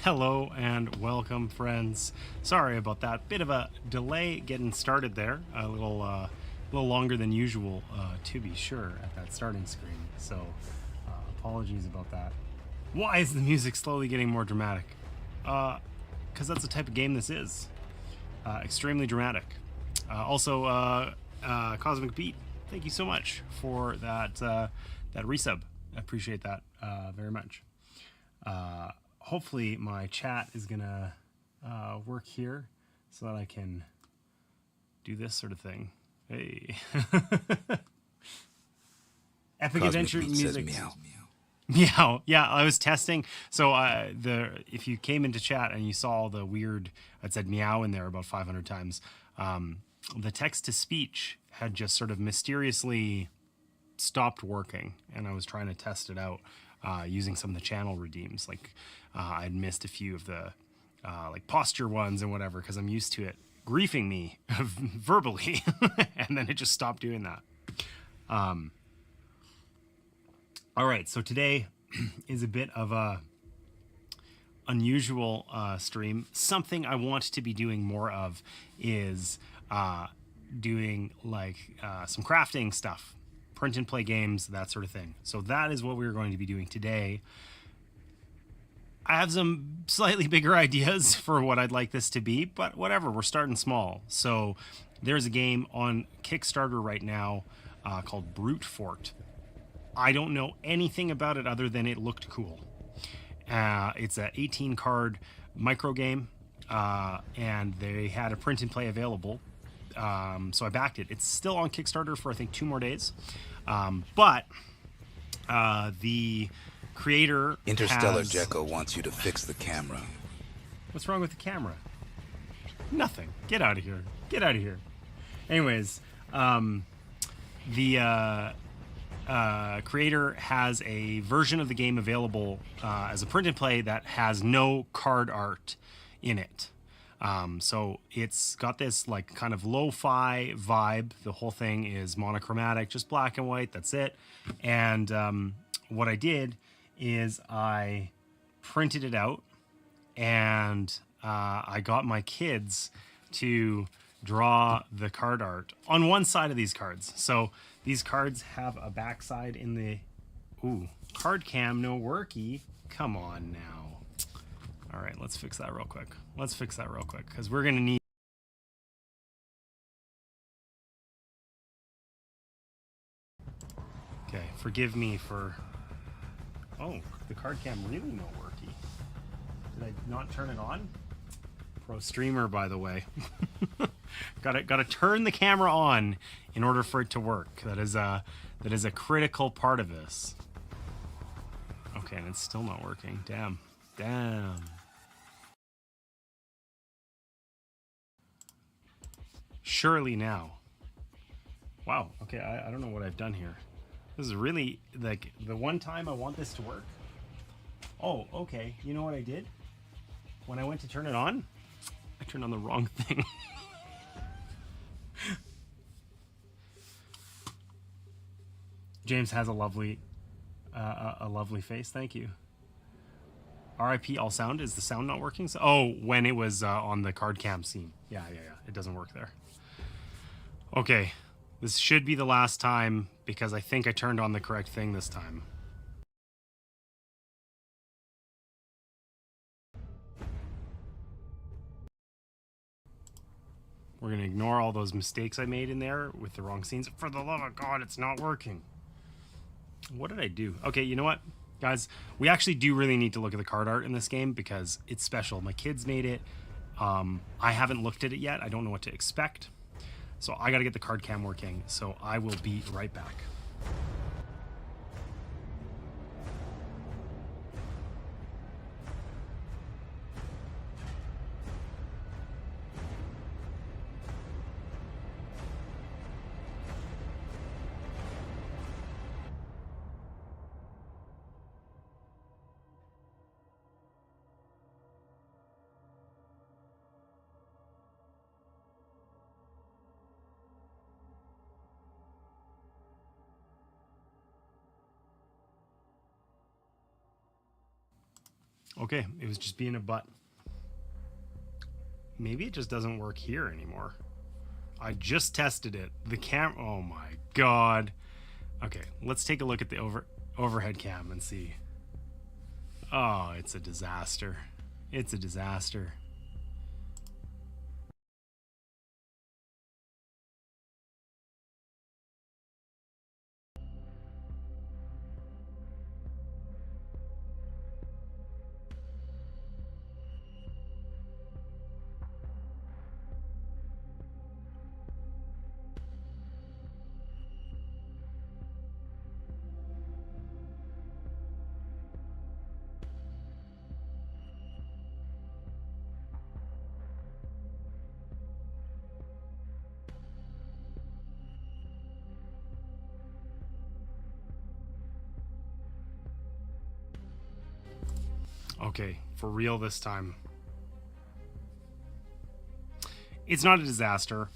Hello and welcome, friends. Sorry about that. Bit of a delay getting started there. A little longer than usual, to be sure, at that starting screen. So, apologies about that. Why is the music slowly getting more dramatic? Because that's the type of game this is. Extremely dramatic. Also, 𝖋𝖗𝖙, thank you so much for that resub. I appreciate that very much. Hopefully my chat is gonna work here so that I can do this sort of thing. Hey. Epic adventure music. Meow. Meow. Yeah, I was testing. So if you came into chat and you saw the weird, it said meow in there about 500 times. The text to speech had just sort of mysteriously stopped working, and I was trying to test it out using some of the channel redeems. Like I'd missed a few of the like posture ones and whatever because I'm used to it griefing me verbally, and then it just stopped doing that. All right, so today is a bit of a unusual stream. Something I want to be doing more of is doing like some crafting stuff, print and play games, that sort of thing. So that is what we're going to be doing today. I have some slightly bigger ideas for what I'd like this to be, but whatever, we're starting small. So there's a game on Kickstarter right now called Brute Fort. I don't know anything about it other than it looked cool. It's an 18 card micro game, and they had a print and play available. So I backed it. It's still on Kickstarter for I think 2 more days. But the creator Interstellar Gecko wants you to fix the camera. What's wrong with the camera? Nothing. Get out of here. Get out of here. Anyways, the creator has a version of the game available as a print and play that has no card art in it. So it's got this like kind of lo-fi vibe. The whole thing is monochromatic, just black and white. That's it. And what I did is I printed it out, and I got my kids to draw the card art on one side of these cards. So these cards have a backside in the... Ooh, card cam no worky. Come on now. All right, let's fix that real quick. Let's fix that real quick, because we're going to need... Okay, forgive me for... Oh, the card cam really no worky. Did I not turn it on? Pro streamer, by the way. Gotta turn the camera on in order for it to work. That is a critical part of this. Okay, and it's still not working. Damn. Surely now. Wow. Okay, I don't know what I've done here. This is really like the one time I want this to work. Oh, okay. You know what I did? When I went to turn it on, I turned on the wrong thing. James has a lovely face. Thank you. RIP all sound. Is the sound not working? So, oh, when it was on the card cam scene. Yeah. It doesn't work there. Okay. This should be the last time because I think I turned on the correct thing this time. We're going to ignore all those mistakes I made in there with the wrong scenes. For the love of God, it's not working. What did I do? Okay, you know what? Guys, we actually do really need to look at the card art in this game because it's special. My kids made it. I haven't looked at it yet. I don't know what to expect. So I got to get the card cam working. So I will be right back. Okay, it was just being a butt. Maybe it just doesn't work here anymore. I just tested it. The cam... Oh my god. Okay, let's take a look at the overhead cam and see. Oh, it's a disaster. It's a disaster. Okay, for real this time. It's not a disaster.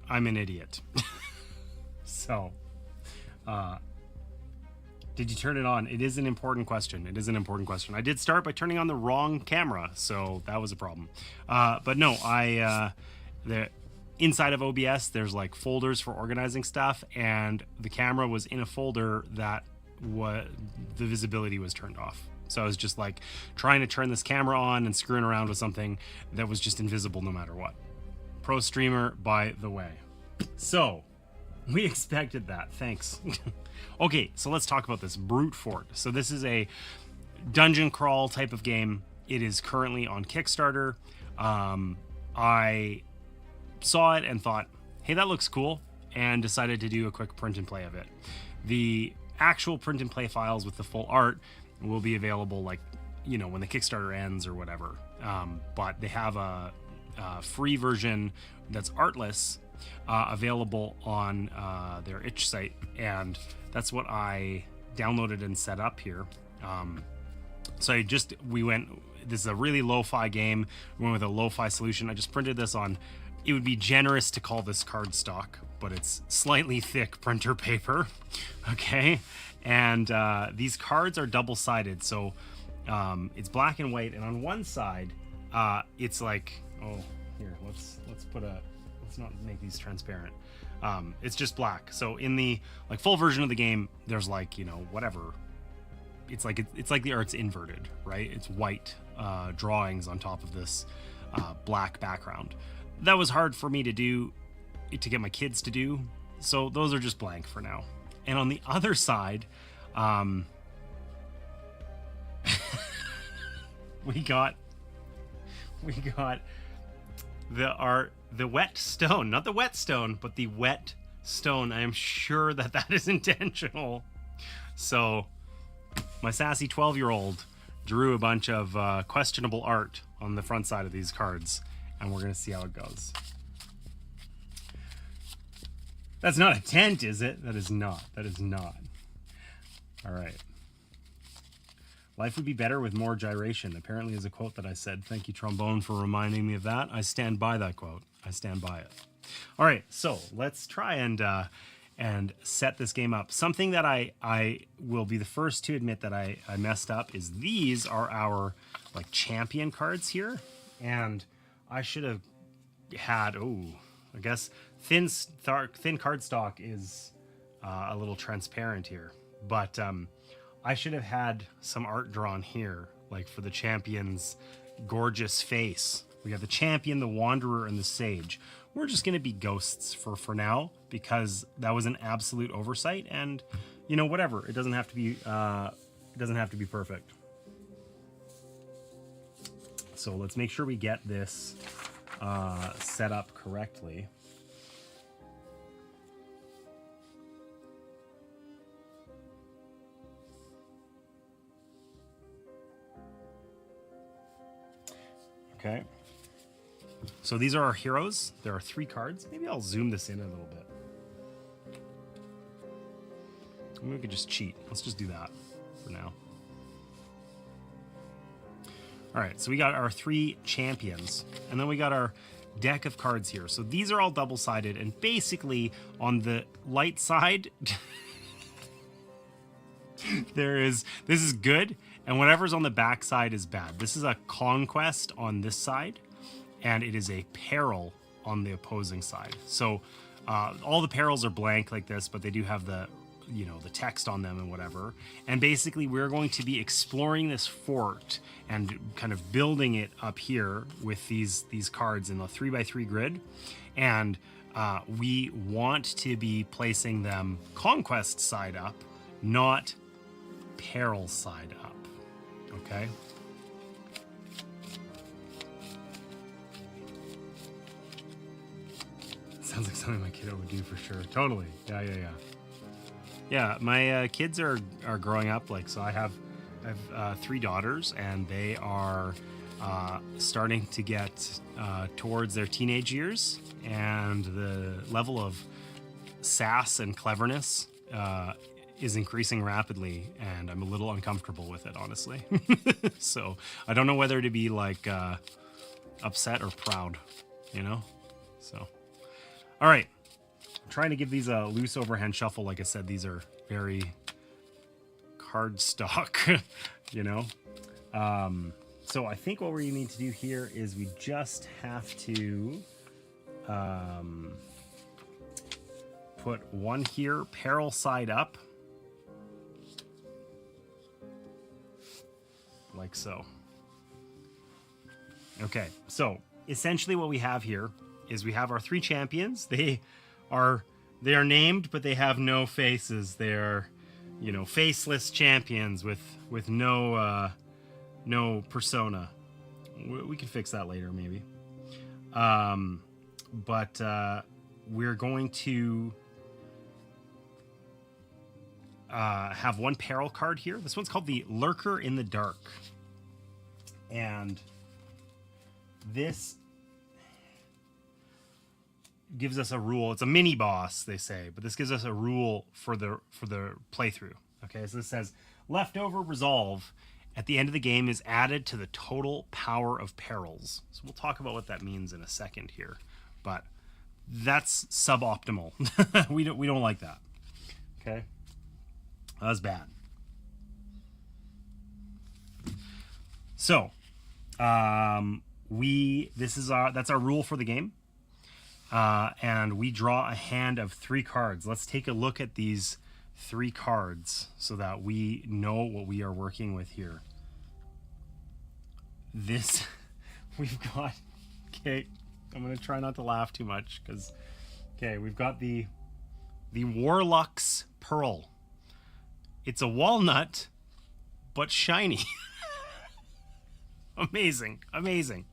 I'm an idiot. So, did you turn it on? It is an important question. It is an important question. I did start by turning on the wrong camera, so that was a problem. But no, the inside of OBS, there's like folders for organizing stuff, and the camera was in a folder that the visibility was turned off. So I was just like trying to turn this camera on and screwing around with something that was just invisible no matter what. Pro streamer, by the way. So we expected that. Thanks. Okay, so let's talk about this Brute Fort. So this is a dungeon crawl type of game. It is currently on Kickstarter. I saw it and thought, hey, that looks cool, and decided to do a quick print and play of it. The actual print and play files with the full art will be available, like, you know, when the Kickstarter ends or whatever. But they have a free version that's artless available on their itch site, and that's what I downloaded and set up here. So we went, this is a really lo-fi game. We went with a lo-fi solution. I just printed this on, it would be generous to call this cardstock, but it's slightly thick printer paper. Okay. And these cards are double-sided, so it's black and white. And on one side, it's like, oh, here, let's not make these transparent. It's just black. So in the like full version of the game, there's like, you know, whatever. It's like the art's inverted, right? It's white drawings on top of this black background. That was hard for me to do, to get my kids to do. So those are just blank for now. And on the other side, we got the wet stone, not the wet stone, but the wet stone. I am sure that is intentional. So my sassy 12-year-old drew a bunch of questionable art on the front side of these cards, and we're gonna see how it goes. That's not a tent, is it? That is not. That is not. All right. Life would be better with more gyration, apparently is a quote that I said. Thank you, Trombone, for reminding me of that. I stand by that quote. I stand by it. All right, so let's try and set this game up. Something that I will be the first to admit that I messed up is these are our like champion cards here. And I should have had, I guess thin cardstock is a little transparent here, but I should have had some art drawn here, like for the champion's gorgeous face. We have the champion, the wanderer, and the sage. We're just going to be ghosts for now, because that was an absolute oversight, and you know, whatever. It doesn't have to be perfect. So let's make sure we get this set up correctly. Okay. So these are our heroes. There are 3 cards. Maybe I'll zoom this in a little bit. Maybe we could just cheat. Let's just do that for now. All right, so we got our 3 champions, and then we got our deck of cards here. So these are all double-sided, and basically on the light side, this is good, and whatever's on the back side is bad. This is a conquest on this side, and it is a peril on the opposing side. So all the perils are blank like this, but they do have the, you know, the text on them and whatever. And basically we're going to be exploring this fort and kind of building it up here with these cards in the 3x3 grid. And we want to be placing them conquest side up, not peril side up. Okay. Sounds like something my kiddo would do for sure. Totally. Yeah, my kids are growing up. Like, so I have 3 daughters, and they are starting to get towards their teenage years, and the level of sass and cleverness is increasing rapidly, and I'm a little uncomfortable with it, honestly. So I don't know whether to be like upset or proud, you know? So, all right. I'm trying to give these a loose overhand shuffle. Like I said, these are very cardstock, you know? So I think what we need to do here is we just have to put one here, peril side up. Like so. Okay, so essentially what we have here is we have our 3 champions. They are named, but they have no faces. They are, you know, faceless champions with no persona. We can fix that later, maybe. But we're going to have one peril card here. This one's called the Lurker in the Dark. And this gives us a rule. It's a mini boss, they say, but this gives us a rule for the playthrough. Okay, so this says leftover resolve at the end of the game is added to the total power of perils. So we'll talk about what that means in a second here, but that's suboptimal. we don't like that. Okay, that's bad. So that's our rule for the game. And we draw a hand of 3 cards. Let's take a look at these 3 cards so that we know what we are working with here. This, we've got, okay, I'm going to try not to laugh too much because, okay, we've got the Warlock's Pearl. It's a walnut, but shiny. Amazing, amazing.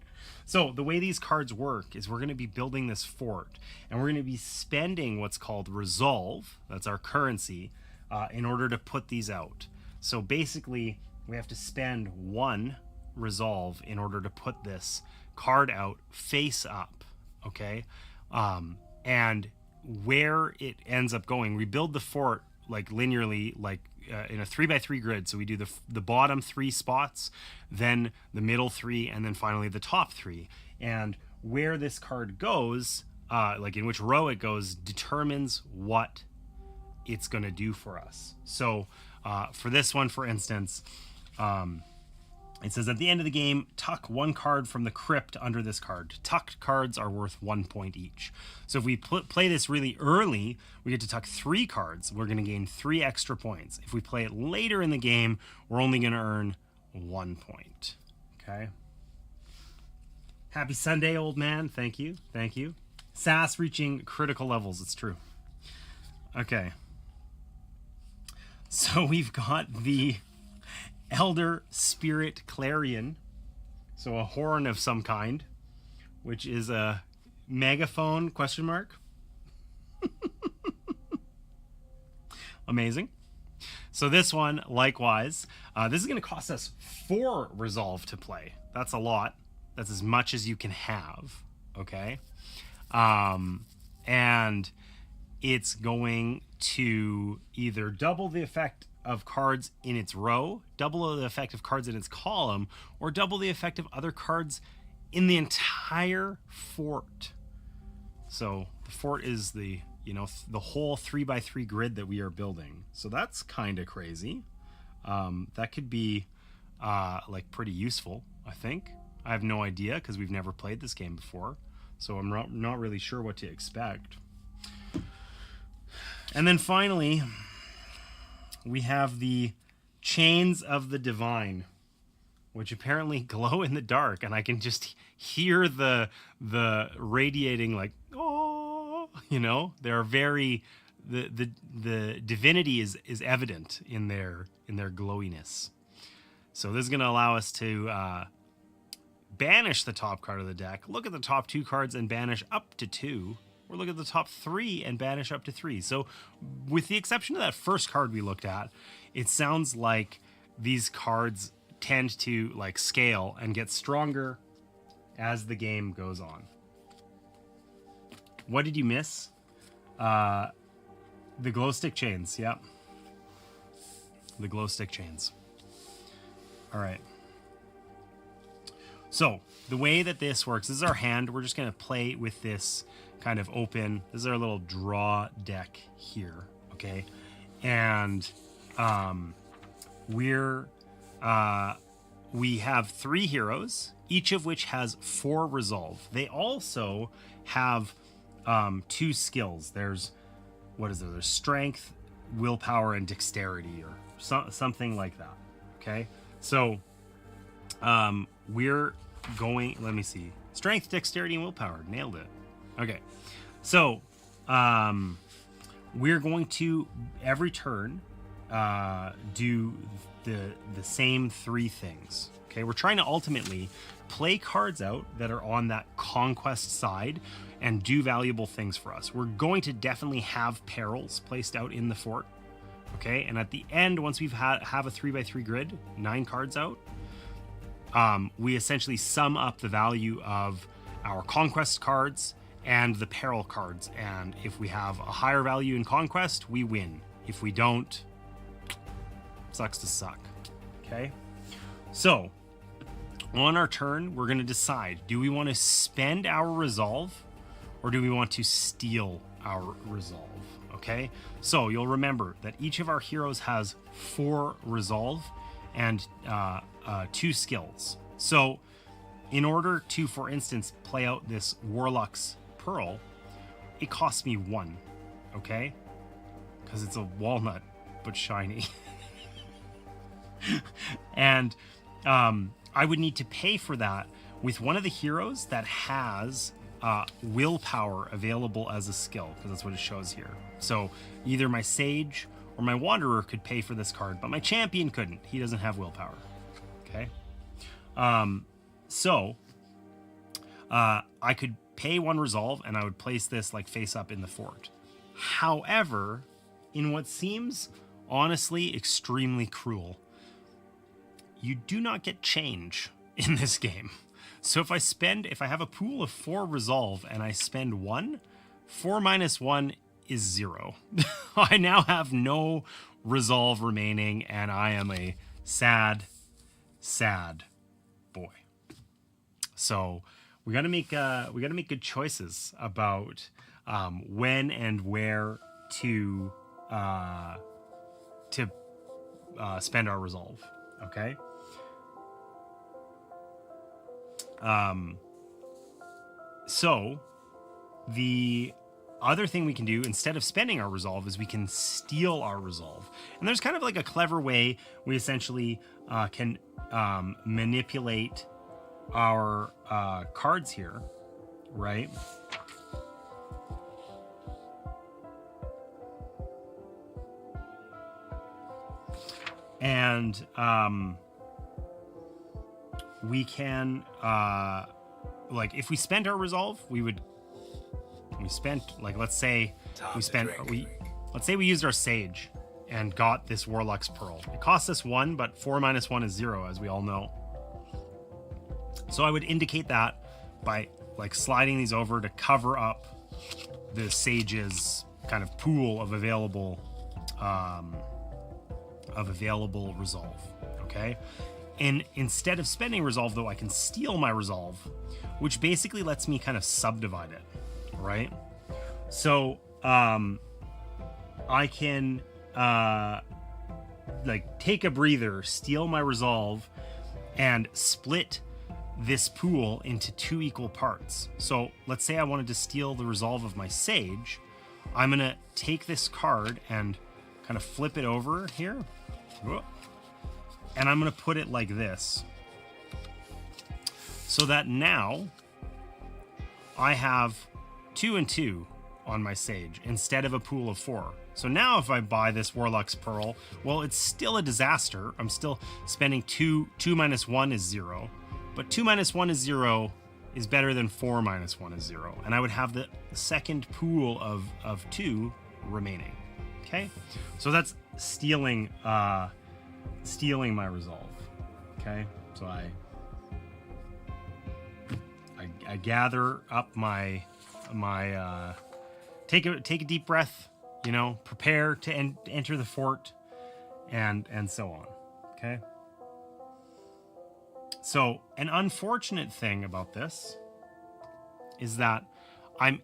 So the way these cards work is we're going to be building this fort, and we're going to be spending what's called resolve, that's our currency, in order to put these out. So basically, we have to spend 1 resolve in order to put this card out face up, okay? And where it ends up going, we build the fort like linearly, like in a 3x3 grid. So we do the bottom 3 spots, then the middle 3, and then finally the top 3. And where this card goes, like in which row it goes, determines what it's going to do for us. So for this one, for instance, it says at the end of the game, tuck 1 card from the crypt under this card. Tucked cards are worth 1 point each. So if we play this really early, we get to tuck 3 cards. We're going to gain 3 extra points. If we play it later in the game, we're only going to earn 1 point. Okay. Happy Sunday, old man. Thank you. Thank you. Sass reaching critical levels. It's true. Okay. So we've got the Elder Spirit Clarion, so a horn of some kind, which is a megaphone ? Amazing. So this one, likewise, this is going to cost us 4 resolve to play. That's a lot. That's as much as you can have. Okay, and it's going to either double the effect of cards in its row, double the effect of cards in its column, or double the effect of other cards in the entire fort. So the fort is the whole 3x3 grid that we are building. So that's kind of crazy. That could be like pretty useful, I think. I have no idea because we've never played this game before, so I'm not really sure what to expect. And then finally, we have the Chains of the Divine, which apparently glow in the dark, and I can just hear the radiating, like, oh, you know, they're very, the divinity is evident in their glowiness. So this is going to allow us to banish the top card of the deck, look at the top 2 cards and banish up to 2, or look at the top 3 and banish up to 3. So with the exception of that first card we looked at, it sounds like these cards tend to like scale and get stronger as the game goes on. What did you miss? The glow stick chains. Yep. The glow stick chains. All right. So the way that this works, this is our hand. We're just going to play with this kind of open. This is our little draw deck here. Okay. And we have 3 heroes, each of which has 4 resolve. They also have 2 skills. There's, what is there? There's strength, willpower, and dexterity, or something like that. Okay, so we're going, let me see, strength, dexterity, and willpower. Nailed it. Okay, so we're going to every turn do the same 3 things. Okay, we're trying to ultimately play cards out that are on that conquest side and do valuable things for us. We're going to definitely have perils placed out in the fort. Okay, and at the end, once we've have a 3x3 grid, 9 cards out, we essentially sum up the value of our conquest cards and the peril cards. And if we have a higher value in conquest, we win. If we don't, sucks to suck. Okay, so on our turn, we're going to decide, do we want to spend our resolve or do we want to steal our resolve? Okay, so you'll remember that each of our heroes has 4 resolve and 2 skills. So in order to, for instance, play out this Warlock's Pearl, it costs me 1, okay? Because it's a walnut, but shiny. And I would need to pay for that with one of the heroes that has willpower available as a skill, because that's what it shows here. So either my Sage or my Wanderer could pay for this card, but my Champion couldn't. He doesn't have willpower. Okay. So I could pay 1 resolve and I would place this like face up in the fort. However, in what seems honestly extremely cruel, you do not get change in this game. So if I have a pool of 4 resolve and I spend 1, 4 minus 1 is 0. I now have no resolve remaining and I am a sad, sad boy. So we got to make good choices about when and where to spend our resolve. Okay. So the other thing we can do instead of spending our resolve is we can steal our resolve. And there's kind of like a clever way we essentially can manipulate our cards here, right? And we can like if we spent our resolve, let's say we used our Sage and got this Warlock's Pearl. It costs us 1, but 4 minus 1 is 0, as we all know. So I would indicate that by like sliding these over to cover up the Sage's kind of pool of available resolve. Okay. And instead of spending resolve, though, I can steal my resolve, which basically lets me kind of subdivide it, right? So I can like take a breather, steal my resolve, and split this pool into 2 equal parts. So let's say I wanted to steal the resolve of my sage. I'm going to take this card and kind of flip it over here. And I'm going to put it like this. So that now I have 2 and 2 on my sage instead of a pool of 4. So now if I buy this Warlock's Pearl, well, it's still a disaster. I'm still spending 2. 2 minus 1 is 0. But 2 minus 1 is 0 is better than 4 minus 1 is 0. And I would have the second pool of 2 remaining. Okay? So that's stealing my resolve. Okay? So I gather up my take a deep breath, you know, prepare to enter the fort, and so on. Okay. So an unfortunate thing about this is that I'm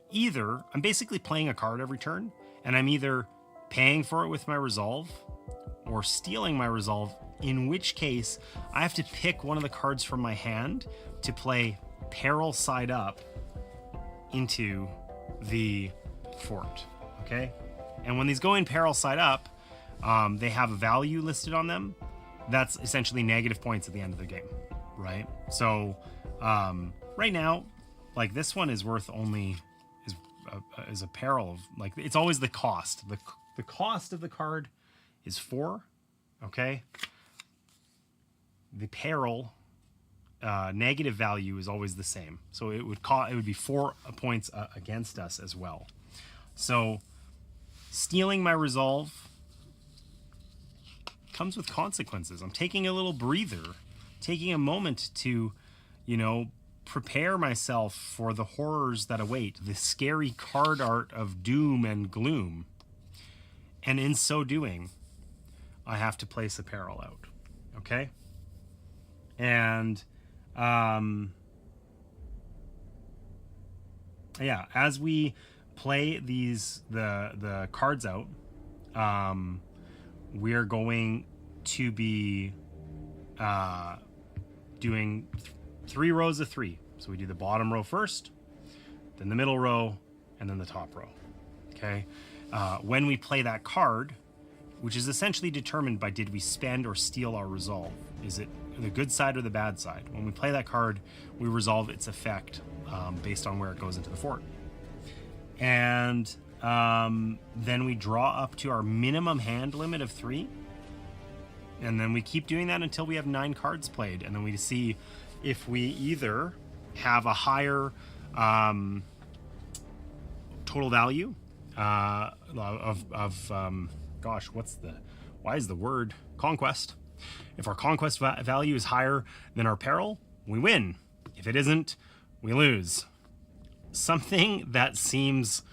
basically playing a card every turn, and I'm either paying for it with my resolve or stealing my resolve, in which case I have to pick one of the cards from my hand to play Peril side up into the fort. Okay. And when these go in Peril side up, they have a value listed on them. That's essentially negative points at the end of the game, right? So right now, like, this one is worth only is a peril of, like, it's always the cost. The cost of the card is 4. Okay. The peril negative value is always the same. So it would be 4 points against us as well. So stealing my resolve comes with consequences. I'm taking a little breather, taking a moment to, you know, prepare myself for the horrors that await, the scary card art of doom and gloom. And in so doing, I have to place a peril out. Okay? And yeah, as we play the cards out, we're going to be doing 3 rows of 3. So we do the bottom row first, then the middle row, and then the top row. Okay. When we play that card, which is essentially determined by, did we spend or steal our resolve? Is it the good side or the bad side? When we play that card, we resolve its effect based on where it goes into the fort. And then we draw up to our minimum hand limit of 3. And then we keep doing that until we have 9 cards played. And then we see if we either have a higher total value why is the word conquest? If our conquest value is higher than our peril, we win. If it isn't, we lose. Something that seems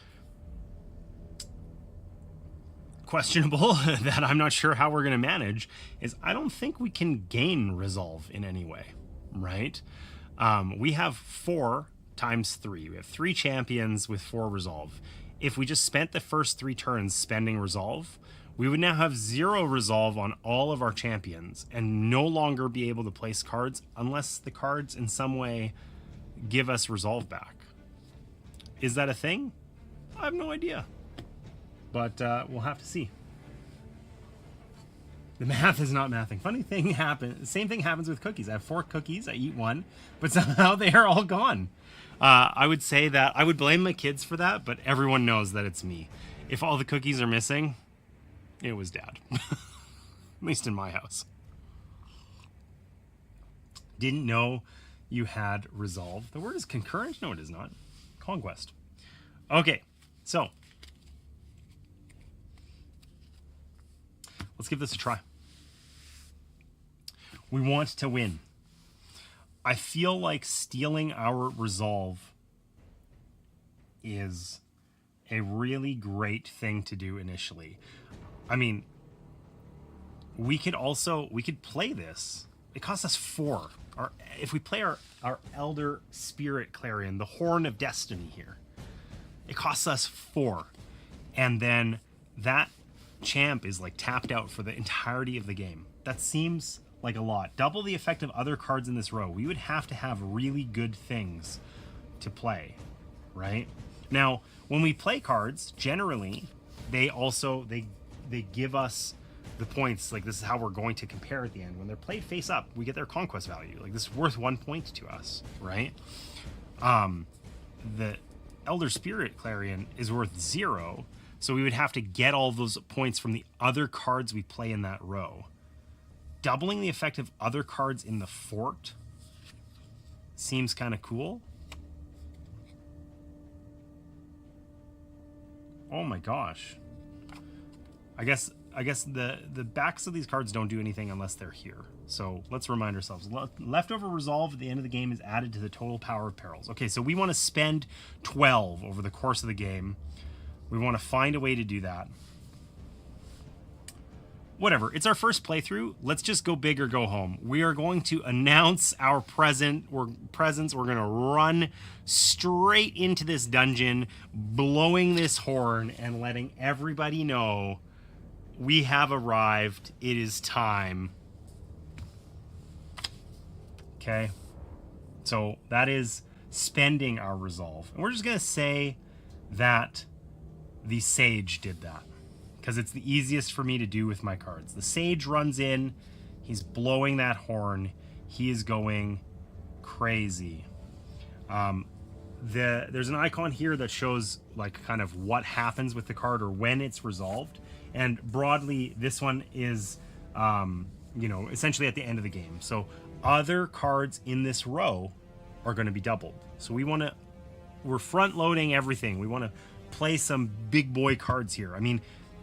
questionable that I'm not sure how we're going to manage is, I don't think we can gain resolve in any way, right? We have 4 times 3. We have 3 champions with 4 resolve. If we just spent the first 3 turns spending resolve, we would now have 0 resolve on all of our champions and no longer be able to place cards unless the cards in some way give us resolve back. Is that a thing? I have no idea. But we'll have to see. The math is not mathing. Funny thing happens. Same thing happens with cookies. I have 4 cookies. I eat 1, but somehow they are all gone. I would say that I would blame my kids for that, but everyone knows that it's me. If all the cookies are missing, it was Dad. At least in my house. Didn't know you had resolve. The word is concurrent? No, it is not. Conquest. Okay, so let's give this a try. We want to win. I feel like stealing our resolve is a really great thing to do initially. I mean, we could play this. It costs us 4. If we play our Elder Spirit Clarion, the Horn of Destiny here, it costs us 4. And then that champ is like tapped out for the entirety of the game. That seems like a lot. Double the effect of other cards in this row. We would have to have really good things to play, right? Now, when we play cards, generally, they also, they give us the points. Like, this is how we're going to compare at the end. When they're played face up, we get their conquest value. Like, this is worth 1 point to us, right? The Elder Spirit Clarion is worth 0, so we would have to get all those points from the other cards we play in that row. Doubling the effect of other cards in the fort seems kind of cool. Oh my gosh. I guess the backs of these cards don't do anything unless they're here. So let's remind ourselves. Leftover resolve at the end of the game is added to the total power of perils. Okay, so we want to spend 12 over the course of the game. We want to find a way to do that. Whatever, it's our first playthrough. Let's just go big or go home. We are going to announce our presence. We're going to run straight into this dungeon, blowing this horn and letting everybody know we have arrived. It is time. Okay. So that is spending our resolve. And we're just going to say that the sage did that, because it's the easiest for me to do with my cards. The sage runs in, he's blowing that horn, he is going crazy. There's an icon here that shows like kind of what happens with the card or when it's resolved, and broadly this one is you know, essentially at the end of the game. So other cards in this row are going to be doubled. So we're front loading everything. We want to play some big boy cards here. I mean,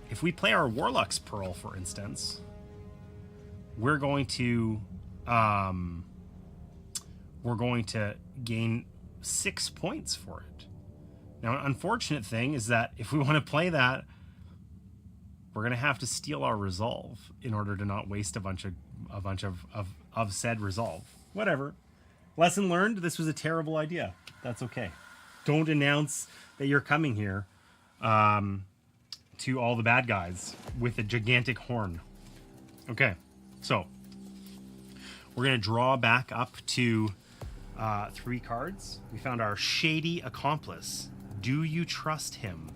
if we play our Warlock's Pearl, for instance, we're going to gain 6 points for it. Now, an unfortunate thing is that if we want to play that, we're going to have to steal our resolve in order to not waste a bunch of said resolve. Whatever. Lesson learned. This was a terrible idea. That's okay. Don't announce that you're coming here to all the bad guys with a gigantic horn. Okay, so we're going to draw back up to 3 cards. We found our shady accomplice. Do you trust him?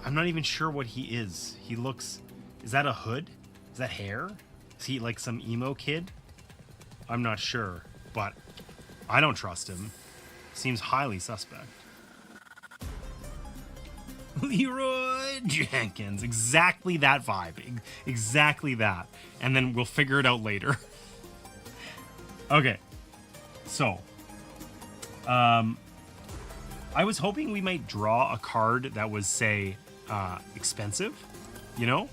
I'm not even sure what he is. He looks... Is that a hood? Is that hair? Is he like some emo kid? I'm not sure, but I don't trust him. Seems highly suspect. Leroy Jenkins. Exactly that vibe. Exactly that. And then we'll figure it out later. Okay. So. I was hoping we might draw a card that was, say, expensive, you know?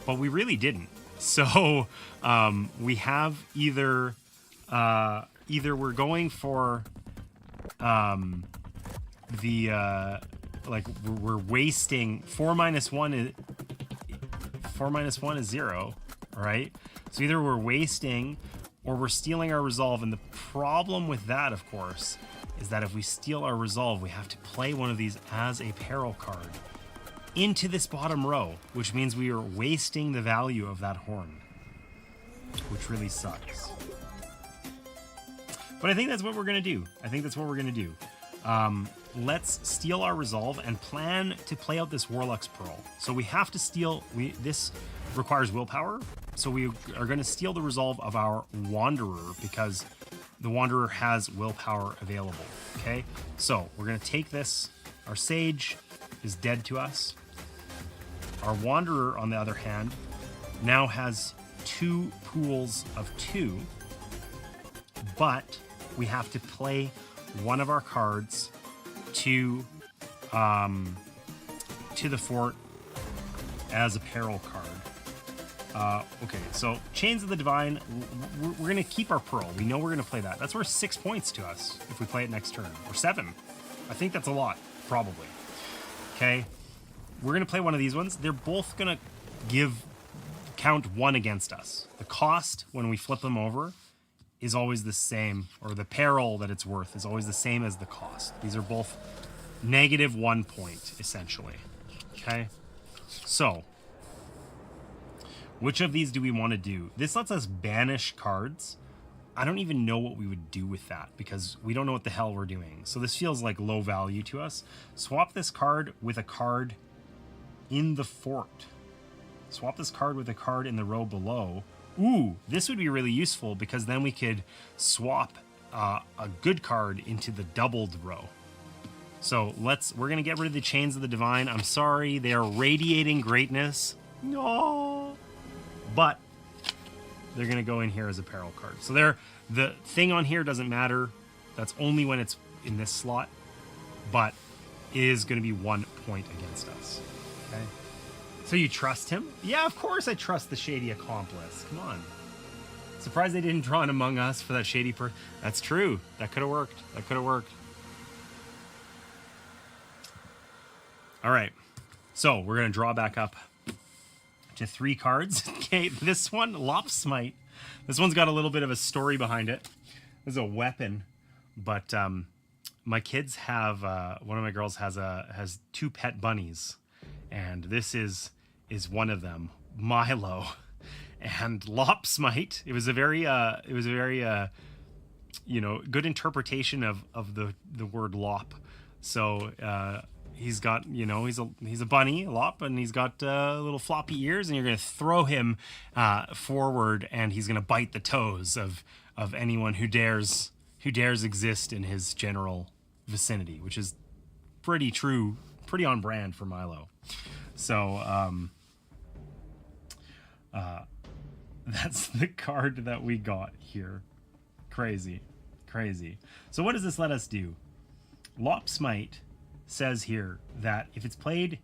But we really didn't. So, we have either we're going for we're wasting 4 minus 1 is 0, right? So either we're wasting or we're stealing our resolve, and the problem with that, of course, is that if we steal our resolve, we have to play one of these as a peril card into this bottom row, which means we are wasting the value of that horn, which really sucks. But I think that's what we're going to do. Let's steal our resolve and plan to play out this Warlock's Pearl. So we have to steal... This requires willpower, so we are going to steal the resolve of our Wanderer, because the Wanderer has willpower available, okay? So we're going to take this. Our Sage is dead to us. Our Wanderer, on the other hand, now has 2 pools of 2, but we have to play one of our cards to the fort as a peril card. Okay, so Chains of the Divine, we're going to keep our Pearl. We know we're going to play that. That's worth 6 points to us if we play it next turn. Or 7. I think that's a lot, probably. Okay, we're going to play one of these ones. They're both going to count 1 against us. The cost, when we flip them over, is always the same, or the peril that it's worth is always the same as the cost. These are both negative 1 point, essentially. Okay? So, Which of these do we want to do? This lets us banish cards. I don't even know what we would do with that because we don't know what the hell we're doing. So this feels like low value to us. Swap this card with a card in the fort. Swap this card with a card in the row below. Ooh, this would be really useful because then we could swap a good card into the doubled row. So we're going to get rid of the Chains of the Divine. I'm sorry, they are radiating greatness. No. But they're going to go in here as a peril card. So the thing on here doesn't matter. That's only when it's in this slot. But it is going to be 1 point against us. Okay. So you trust him? Yeah, of course I trust the shady accomplice. Come on. Surprised they didn't draw an Among Us for that shady That's true. That could have worked. That could have worked. All right. So we're going to draw back up to 3 cards. Okay, this one, 𝖋𝖔𝖗𝖙. This one's got a little bit of a story behind it. This is a weapon, but my kids have, one of my girls has 2 pet bunnies, and this is one of them, Milo. And 𝖋𝖔𝖗𝖙, it was a very you know, good interpretation of the word lop. So he's got, you know, he's a bunny, a lop, and he's got little floppy ears, and you're going to throw him forward, and he's going to bite the toes of anyone who dares exist in his general vicinity, which is pretty true, pretty on brand for Milo. So that's the card that we got here. Crazy. So what does this let us do? 𝖋𝖔𝖗𝖙 says here that if it's played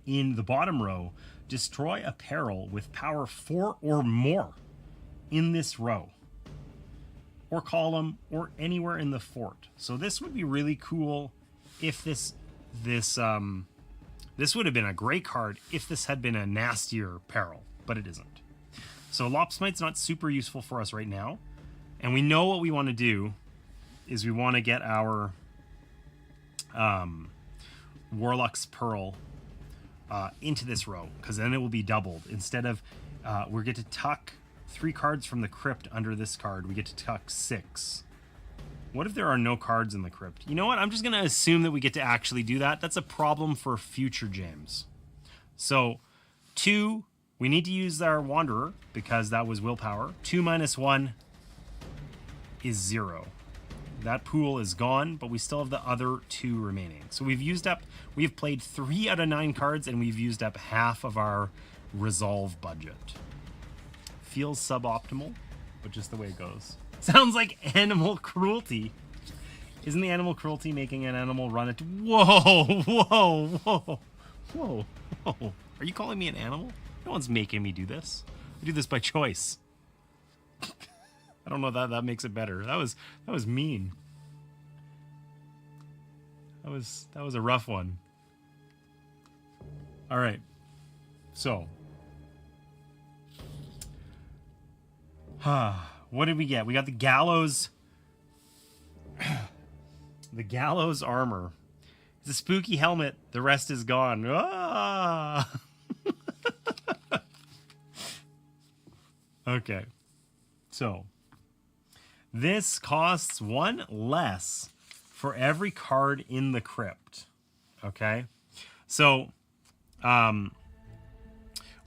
in the bottom row, destroy a peril with power 4 or more in this row or column or anywhere in the fort. So this would be really cool if this would have been a great card if this had been a nastier peril, but it isn't. So 𝖋𝖔𝖗𝖙's not super useful for us right now. And we know what we want to do is we want to get our Warlock's Pearl into this row, because then it will be doubled. Instead of we get to tuck 3 cards from the crypt under this card, we get to tuck 6. What if there are no cards in the crypt? You know what? I'm just going to assume that we get to actually do that. That's a problem for future James. So 2, we need to use our Wanderer because that was willpower. 2 minus 1 is 0. That pool is gone, but we still have the other 2 remaining. So we've played 3 out of 9 cards, and we've used up half of our resolve budget. Feels suboptimal, but just the way it goes. Sounds like animal cruelty. Isn't the animal cruelty making an animal run it? Whoa. Are you calling me an animal? No one's making me do this. I do this by choice. I don't know that makes it better. That was mean. That was a rough one. All right. So, what did we get? We got the gallows. The gallows armor. It's a spooky helmet. The rest is gone. Ah! Okay. So, this costs 1 less for every card in the crypt. Okay? So,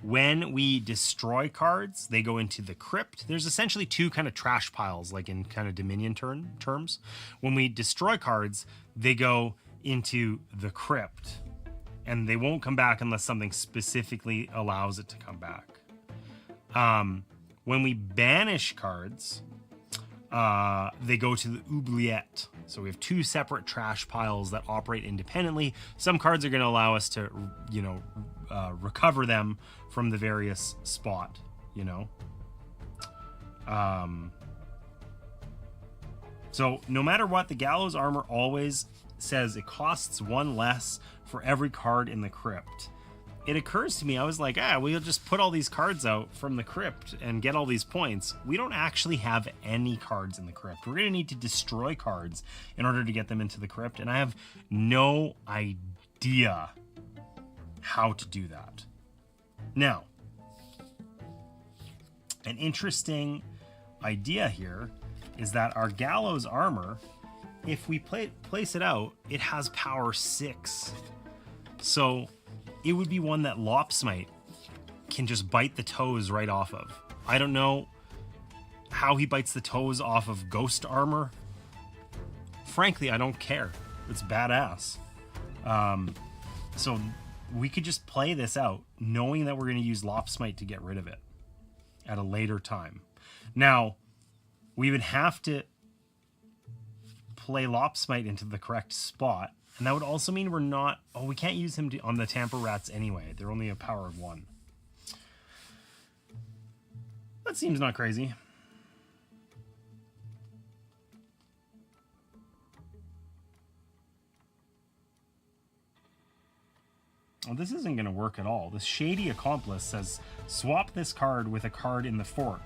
when we destroy cards, they go into the crypt. There's essentially 2 kind of trash piles, like in kind of Dominion terms. When we destroy cards, they go into the crypt, and they won't come back unless something specifically allows it to come back. When we banish cards, they go to the oubliette. So we have 2 separate trash piles that operate independently. Some cards are going to allow us to, you know, recover them from the various spot, you know. So no matter what, the gallows armor always says it costs 1 less for every card in the crypt. It occurs to me, I was like, we'll just put all these cards out from the crypt and get all these points. We don't actually have any cards in the crypt. We're going to need to destroy cards in order to get them into the crypt, and I have no idea how to do that. Now, An interesting idea here is that our gallows armor, if we place it out, it has power 6. So it would be one that 𝖋𝖔𝖗𝖙 can just bite the toes right off of. I don't know how he bites the toes off of ghost armor. Frankly, I don't care. It's badass. So we could just play this out knowing that we're going to use 𝖋𝖔𝖗𝖙 to get rid of it at a later time. Now, we would have to play 𝖋𝖔𝖗𝖙 into the correct spot. And that would also mean we're not... Oh, we can't use him on the Tamper Rats anyway. They're only a power of 1. That seems not crazy. Well, this isn't going to work at all. This Shady Accomplice says, swap this card with a card in the fort.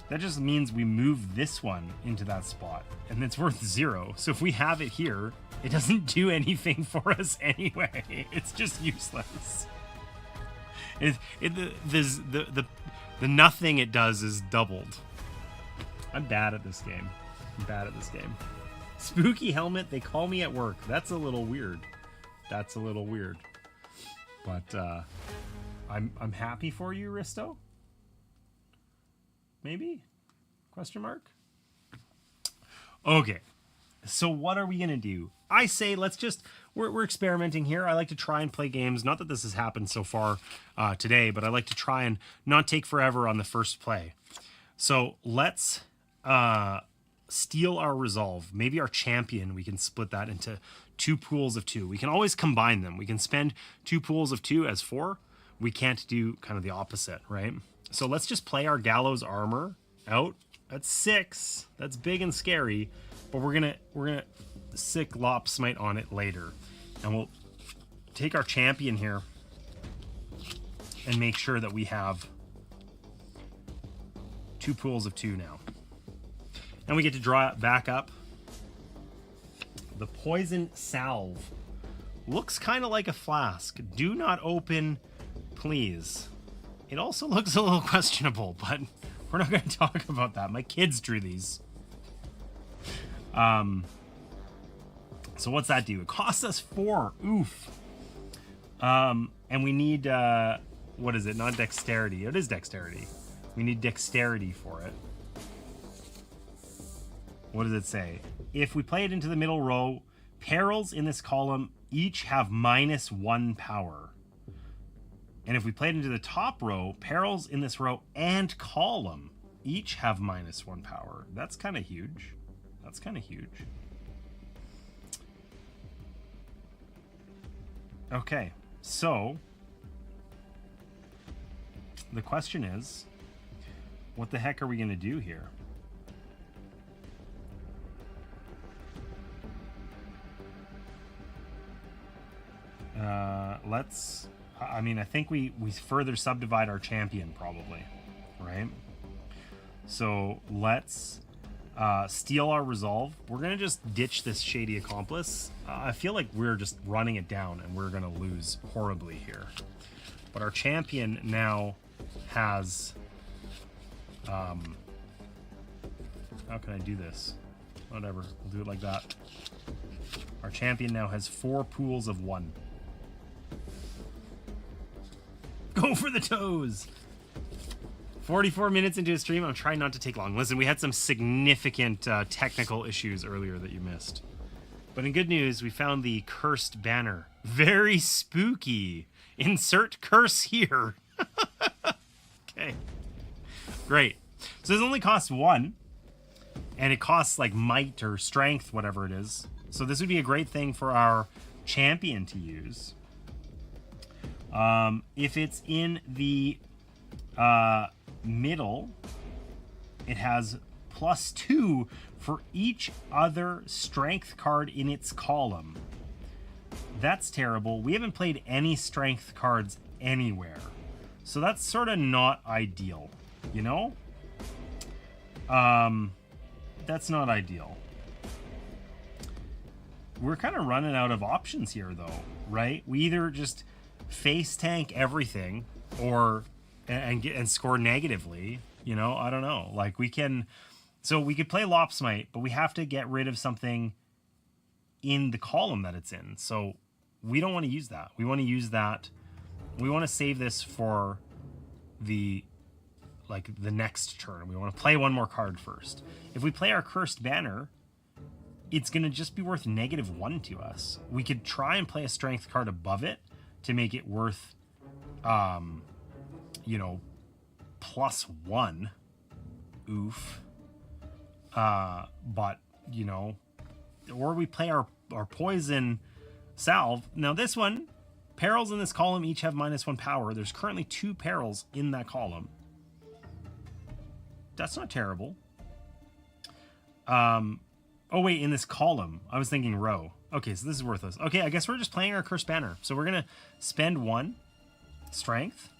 That just means we move this one into that spot, and it's worth 0. So if we have it here, it doesn't do anything for us anyway. It's just useless. The nothing it does is doubled. I'm bad at this game. I'm bad at this game. Spooky helmet, they call me at work. That's a little weird. That's a little weird. But I'm happy for you, Risto. Maybe? Question mark? Okay. So what are we going to do? I say let's just... We're experimenting here. I like to try and play games. Not that this has happened so far today, but I like to try and not take forever on the first play. So let's steal our resolve. Maybe our champion, we can split that into 2 pools of 2. We can always combine them. We can spend 2 pools of 2 as 4. We can't do kind of the opposite, right? So let's just play our gallows armor out. That's 6. That's big and scary, but we're gonna sick 𝖋𝖔𝖗𝖙 on it later, and we'll take our champion here and make sure that we have 2 pools of 2 now, and we get to draw it back up. The poison salve looks kind of like a flask. Do not open, please. It also looks a little questionable, but we're not going to talk about that. My kids drew these. So what's that do? It costs us 4. Oof. And we need, what is it? Not dexterity. It is dexterity. We need dexterity for it. What does it say? If we play it into the middle row, perils in this column each have -1 power. And if we play it into the top row, perils in this row and column each have -1 power. That's kind of huge. That's kind of huge. Okay, so the question is, what the heck are we going to do here? Let's... I mean, I think we further subdivide our champion, probably, right? So let's steal our resolve. We're going to just ditch this Shady Accomplice. I feel like we're just running it down, and we're going to lose horribly here. But our champion now has... how can I do this? Whatever, we'll do it like that. Our champion now has 4 pools of 1. Go for the toes! 44 minutes into a stream. I'm trying not to take long. Listen, we had some significant technical issues earlier that you missed. But in good news, we found the cursed banner. Very spooky. Insert curse here. Okay. Great. So this only costs 1. And it costs like might or strength, whatever it is. So this would be a great thing for our champion to use. If it's in the middle, it has +2 for each other strength card in its column. That's terrible. We haven't played any strength cards anywhere. So that's sort of not ideal, you know? That's not ideal. We're kind of running out of options here, though, right? We either just face tank everything or and score negatively, You know, I don't know. Like we can, so we could play 𝖋𝖔𝖗𝖙, but we have to get rid of something in the column that it's in. So we don't want to use that. We want to use that. We want to save this for the next turn. We want to play one more card first. If we play our cursed banner, it's going to just be worth -1 to us. We could try and play a strength card above it to make it worth, you know, +1. Oof. But, you know, or we play our poison salve. Now this one, perils in this column each have -1 power. There's currently 2 perils in that column. That's not terrible. Oh wait, in this column. I was thinking row. Okay, so this is worthless. Okay, I guess we're just playing our cursed banner. So we're gonna spend 1 strength,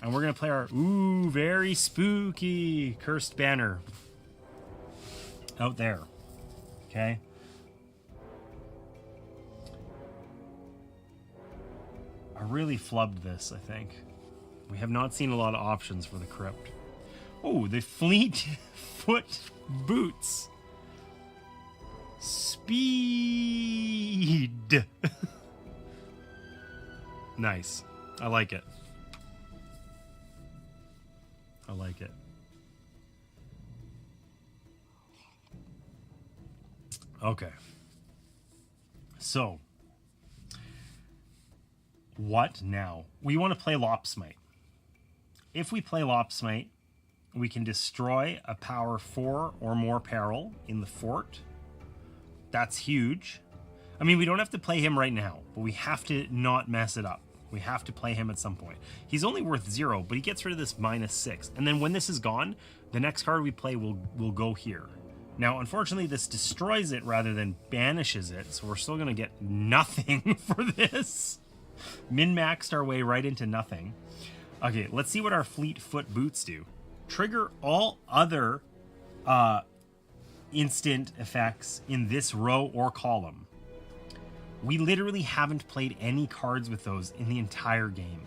and we're gonna play our very spooky cursed banner out there. Okay. I really flubbed this, I think. We have not seen a lot of options for the crypt. Oh, the fleet foot boots. Speed. Nice. I like it. I like it. Okay. So, what now? We want to play 𝖋𝖗𝖗𝖙. If we play 𝖋𝖗𝖗𝖙, we can destroy a power 4 or more peril in the fort. That's huge. I mean, we don't have to play him right now, but we have to not mess it up. We have to play him at some point. He's only worth 0, but he gets rid of this -6. And then when this is gone, the next card we play will go here. Now, unfortunately, this destroys it rather than banishes it, so we're still going to get nothing for this. Min-maxed our way right into nothing. Okay, let's see what our fleet foot boots do. Trigger all other instant effects in this row or column. We literally haven't played any cards with those in the entire game,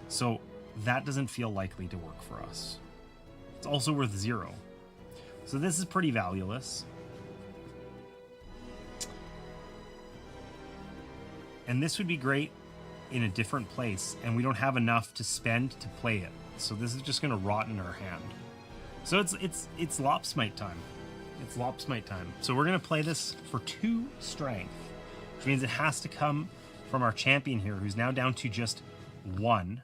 so that doesn't feel likely to work for us. It's also worth 0. So this is pretty valueless. And this would be great in a different place, and we don't have enough to spend to play it. So this is just going to rot in our hand. So it's 𝖋𝖗𝖗𝖙 time. It's 𝖋𝖗𝖗𝖙 time. So we're going to play this for 2 strength, which means it has to come from our champion here, who's now down to just 1.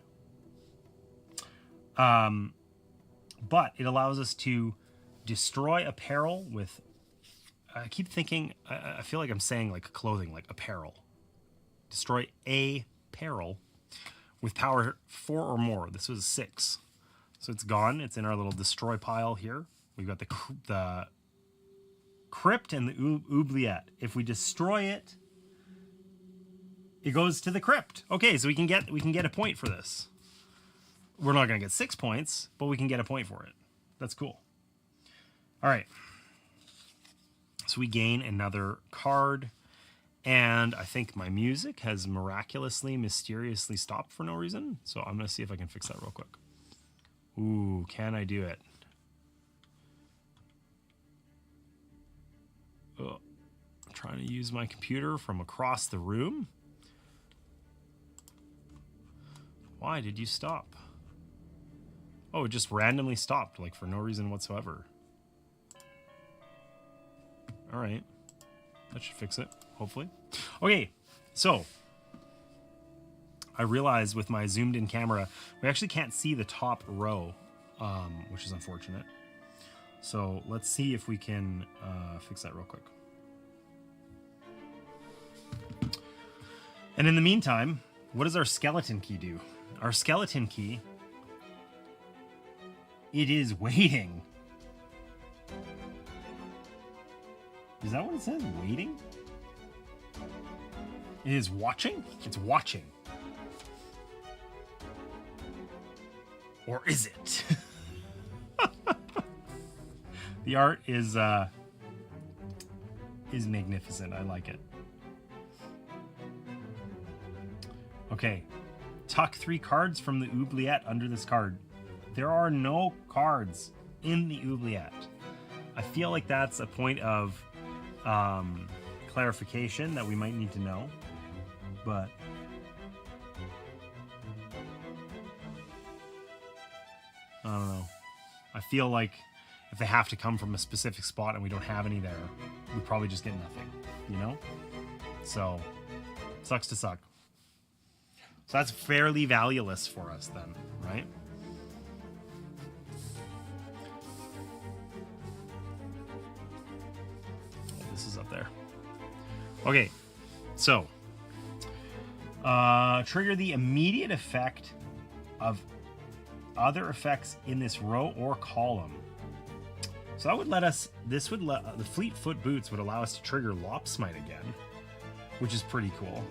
But it allows us to destroy a peril with, I keep thinking, I feel like I'm saying like clothing, like apparel. Destroy a peril with power 4 or more. This was 6. So it's gone. It's in our little destroy pile here. We've got the crypt and the oubliette. If we destroy it, it goes to the crypt. Okay, so we can get a point for this. We're not going to get 6 points, but we can get a point for it. That's cool. All right. So we gain another card, and I think my music has miraculously, mysteriously stopped for no reason. So I'm going to see if I can fix that real quick. Ooh, can I do it? Oh, I'm trying to use my computer from across the room. Why did you stop? Oh, it just randomly stopped, like for no reason whatsoever. All right. That should fix it, hopefully. Okay, so I realized with my zoomed in camera, we actually can't see the top row, which is unfortunate. So let's see if we can fix that real quick. And in the meantime, what does our skeleton key do? Our skeleton key, it is waiting. Is that what it says? Waiting? It is watching? It's watching. Or is it? The art is magnificent. I like it. Okay. Tuck 3 cards from the oubliette under this card. There are no cards in the oubliette. I feel like that's a point of clarification that we might need to know, but I don't know. I feel like if they have to come from a specific spot and we don't have any there, we probably just get nothing, you know? So, sucks to suck. So that's fairly valueless for us then, right? Oh, this is up there. Okay, so trigger the immediate effect of other effects in this row or column. So that would let us, this would let, the Fleet-Foot Boots would allow us to trigger 𝖋𝖔𝖗𝖙 again, which is pretty cool.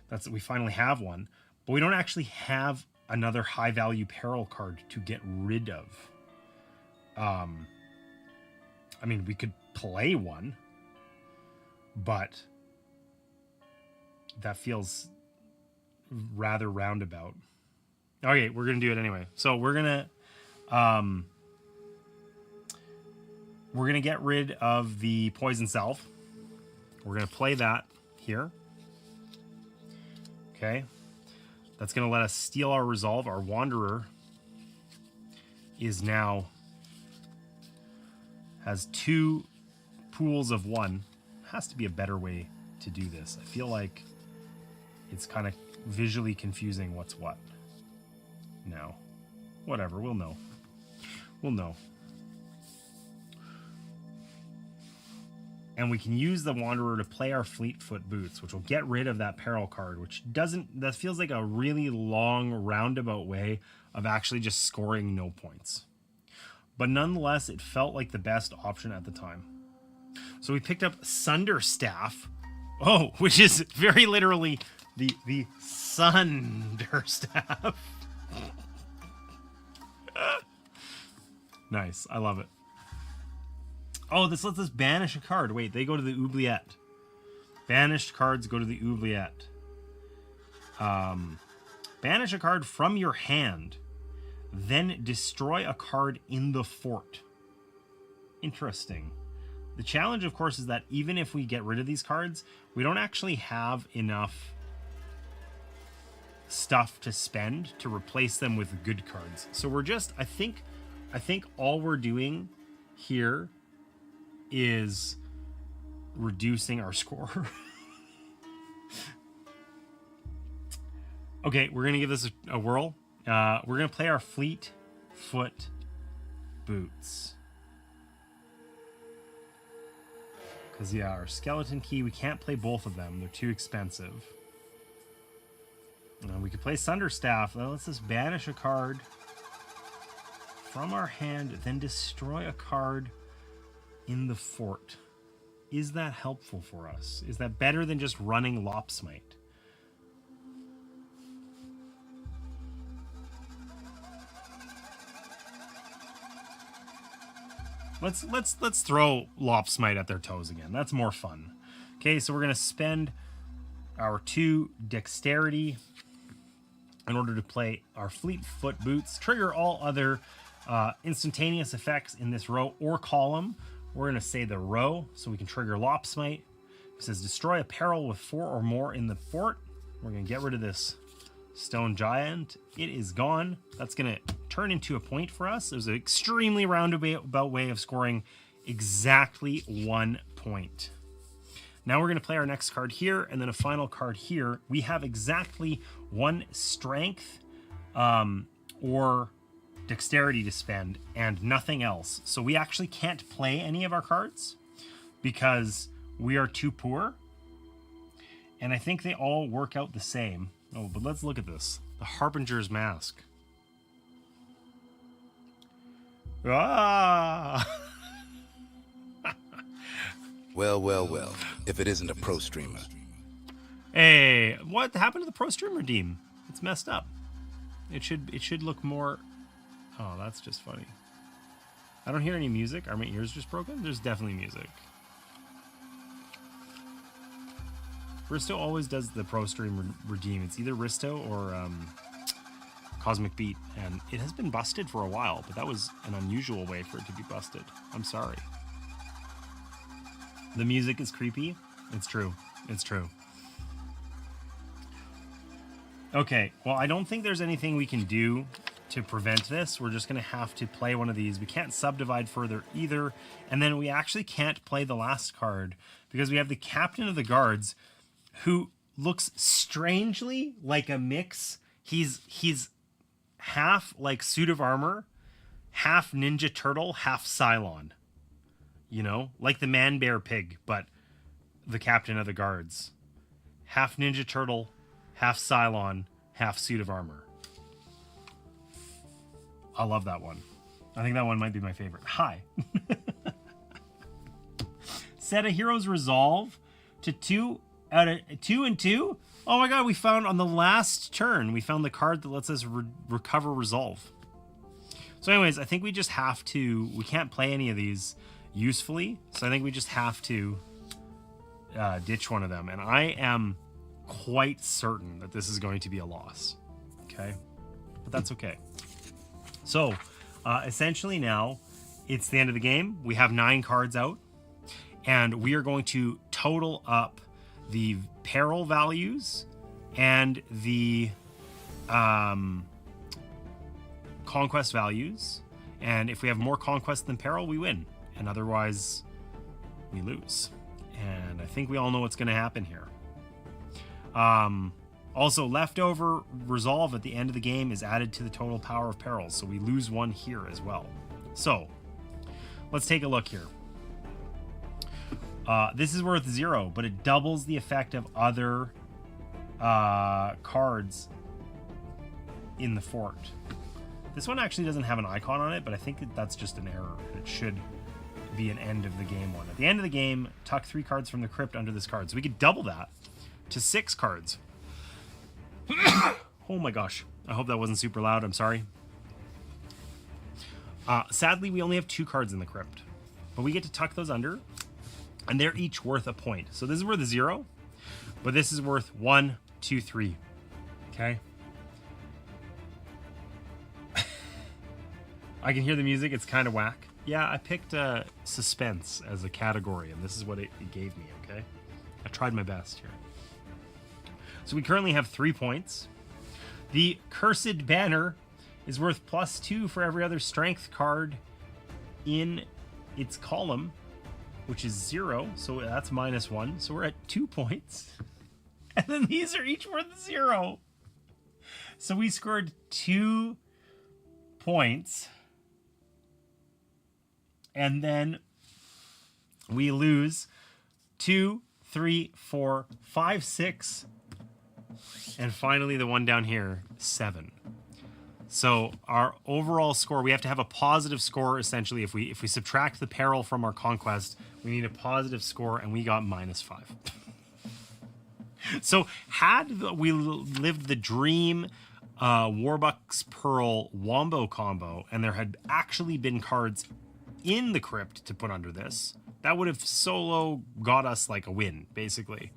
That's, we finally have one, but we don't actually have another high value peril card to get rid of. I mean, we could play one, but that feels rather roundabout. Okay, we're gonna do it anyway. So we're gonna get rid of the poison self. We're gonna play that here. Okay, that's gonna let us steal our resolve. Our wanderer is now has 2 pools of 1. Has to be a better way to do this. I feel like it's kind of visually confusing what's what. No, whatever, we'll know. We'll know. And we can use the Wanderer to play our Fleet-Foot Boots, which will get rid of that peril card, which doesn't, that feels like a really long roundabout way of actually just scoring no points. But nonetheless, it felt like the best option at the time. So we picked up Sunderstaff, which is very literally the Sunderstaff. Nice, I love it. Oh, this lets us banish a card. Wait, they go to the oubliette. Banished cards go to the oubliette. Banish a card from your hand, then destroy a card in the fort. Interesting. The challenge, of course, is that even if we get rid of these cards, we don't actually have enough stuff to spend to replace them with good cards. So we're just, I think all we're doing here is reducing our score. Okay, we're gonna give this a whirl. We're gonna play our Fleet-Foot Boots. Because yeah, our skeleton key, we can't play both of them. They're too expensive. We could play Sunderstaff. Let's just banish a card from our hand, then destroy a card in the fort. Is that helpful for us? Is that better than just running 𝖋𝖗𝖙? Let's throw 𝖋𝖗𝖙 at their toes again. That's more fun. Okay, so we're gonna spend our 2 dexterity in order to play our Fleet-Foot Boots. Trigger all other instantaneous effects in this row or column. We're going to say the row, so we can trigger 𝖋𝖗𝖙. It says destroy a peril with 4 or more in the fort. We're going to get rid of this stone giant. It is gone. That's going to turn into a point for us. It was an extremely roundabout way of scoring exactly 1 point. Now we're going to play our next card here, and then a final card here. We have exactly 1 strength or dexterity to spend and nothing else. So we actually can't play any of our cards because we are too poor. And I think they all work out the same. Oh, but let's look at this. The Harbinger's Mask. Ah! Well, if it isn't a pro streamer. Hey, what happened to the pro streamer team? It's messed up. It should look more. Oh, that's just funny. I don't hear any music. Are my ears just broken? There's definitely music. Risto always does the pro stream redeem. It's either Risto or Cosmic Beat, and it has been busted for a while, but that was an unusual way for it to be busted. I'm sorry. The music is creepy. It's true. It's true. Okay, well, I don't think there's anything we can do to prevent this. We're just going to have to play one of these. We can't subdivide further either. And then we actually can't play the last card because we have the Captain of the Guards who looks strangely like a mix. He's half like suit of armor, half Ninja Turtle, half Cylon. You know, like the Man Bear Pig, but the Captain of the Guards. Half Ninja Turtle, half Cylon, half suit of armor. I love that one. I think that one might be my favorite. Hi. Set a hero's resolve to 2 out of 2 and 2. Oh my god, we found on the last turn, we found the card that lets us recover resolve. So anyways, I think we just have to, we can't play any of these usefully. So I think we just have to ditch one of them. And I am quite certain that this is going to be a loss. Okay. But that's okay. So essentially now it's the end of the game. We have 9 cards out and we are going to total up the peril values and the conquest values. And if we have more conquest than peril, we win. And otherwise we lose. And I think we all know what's going to happen here. Also, leftover resolve at the end of the game is added to the total power of perils, so we lose 1 here as well. So, let's take a look here. This is worth 0, but it doubles the effect of other cards in the fort. This one actually doesn't have an icon on it, but I think that's just an error. It should be an end of the game one. At the end of the game, tuck 3 cards from the crypt under this card. So we could double that to 6 cards. Oh my gosh. I hope that wasn't super loud. I'm sorry. Sadly, we only have 2 cards in the crypt. But we get to tuck those under. And they're each worth a point. So this is worth 0. But this is worth 1, 2, 3. Okay? I can hear the music. It's kind of whack. Yeah, I picked suspense as a category. And this is what it gave me, okay? I tried my best here. So we currently have 3 points. The Cursed Banner is worth +2 for every other strength card in its column, which is 0. So that's -1. So we're at 2 points. And then these are each worth 0. So we scored 2 points. And then we lose 2, 3, 4, 5, 6. And finally, the one down here, 7. So our overall score, we have to have a positive score, essentially. If we subtract the peril from our conquest, we need a positive score, and we got -5. So had we lived the dream Warbucks Pearl Wombo combo, and there had actually been cards in the crypt to put under this, that would have solo got us like a win, basically.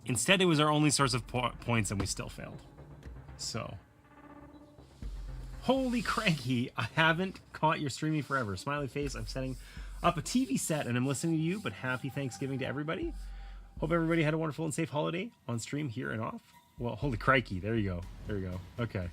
Instead, it was our only source of points, and we still failed. So, holy cranky, I haven't caught your streaming forever. Smiley face, I'm setting up a TV set, and I'm listening to you, but happy Thanksgiving to everybody. Hope everybody had a wonderful and safe holiday on stream, here and off. Well, holy crikey, there you go. There you go. Okay.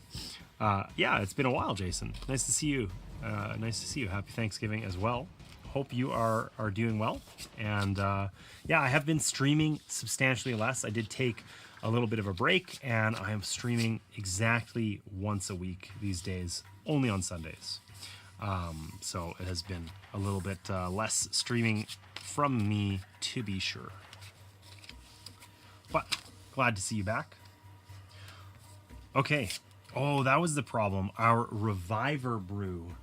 Yeah, it's been a while, Jason. Nice to see you. Nice to see you. Happy Thanksgiving as well. Hope you are doing well. And yeah, I have been streaming substantially less. I did take a little bit of a break, and I am streaming exactly once a week these days, only on Sundays. So it has been a little bit less streaming from me, to be sure. But glad to see you back. Okay. Oh, that was the problem. Our Reviver brew.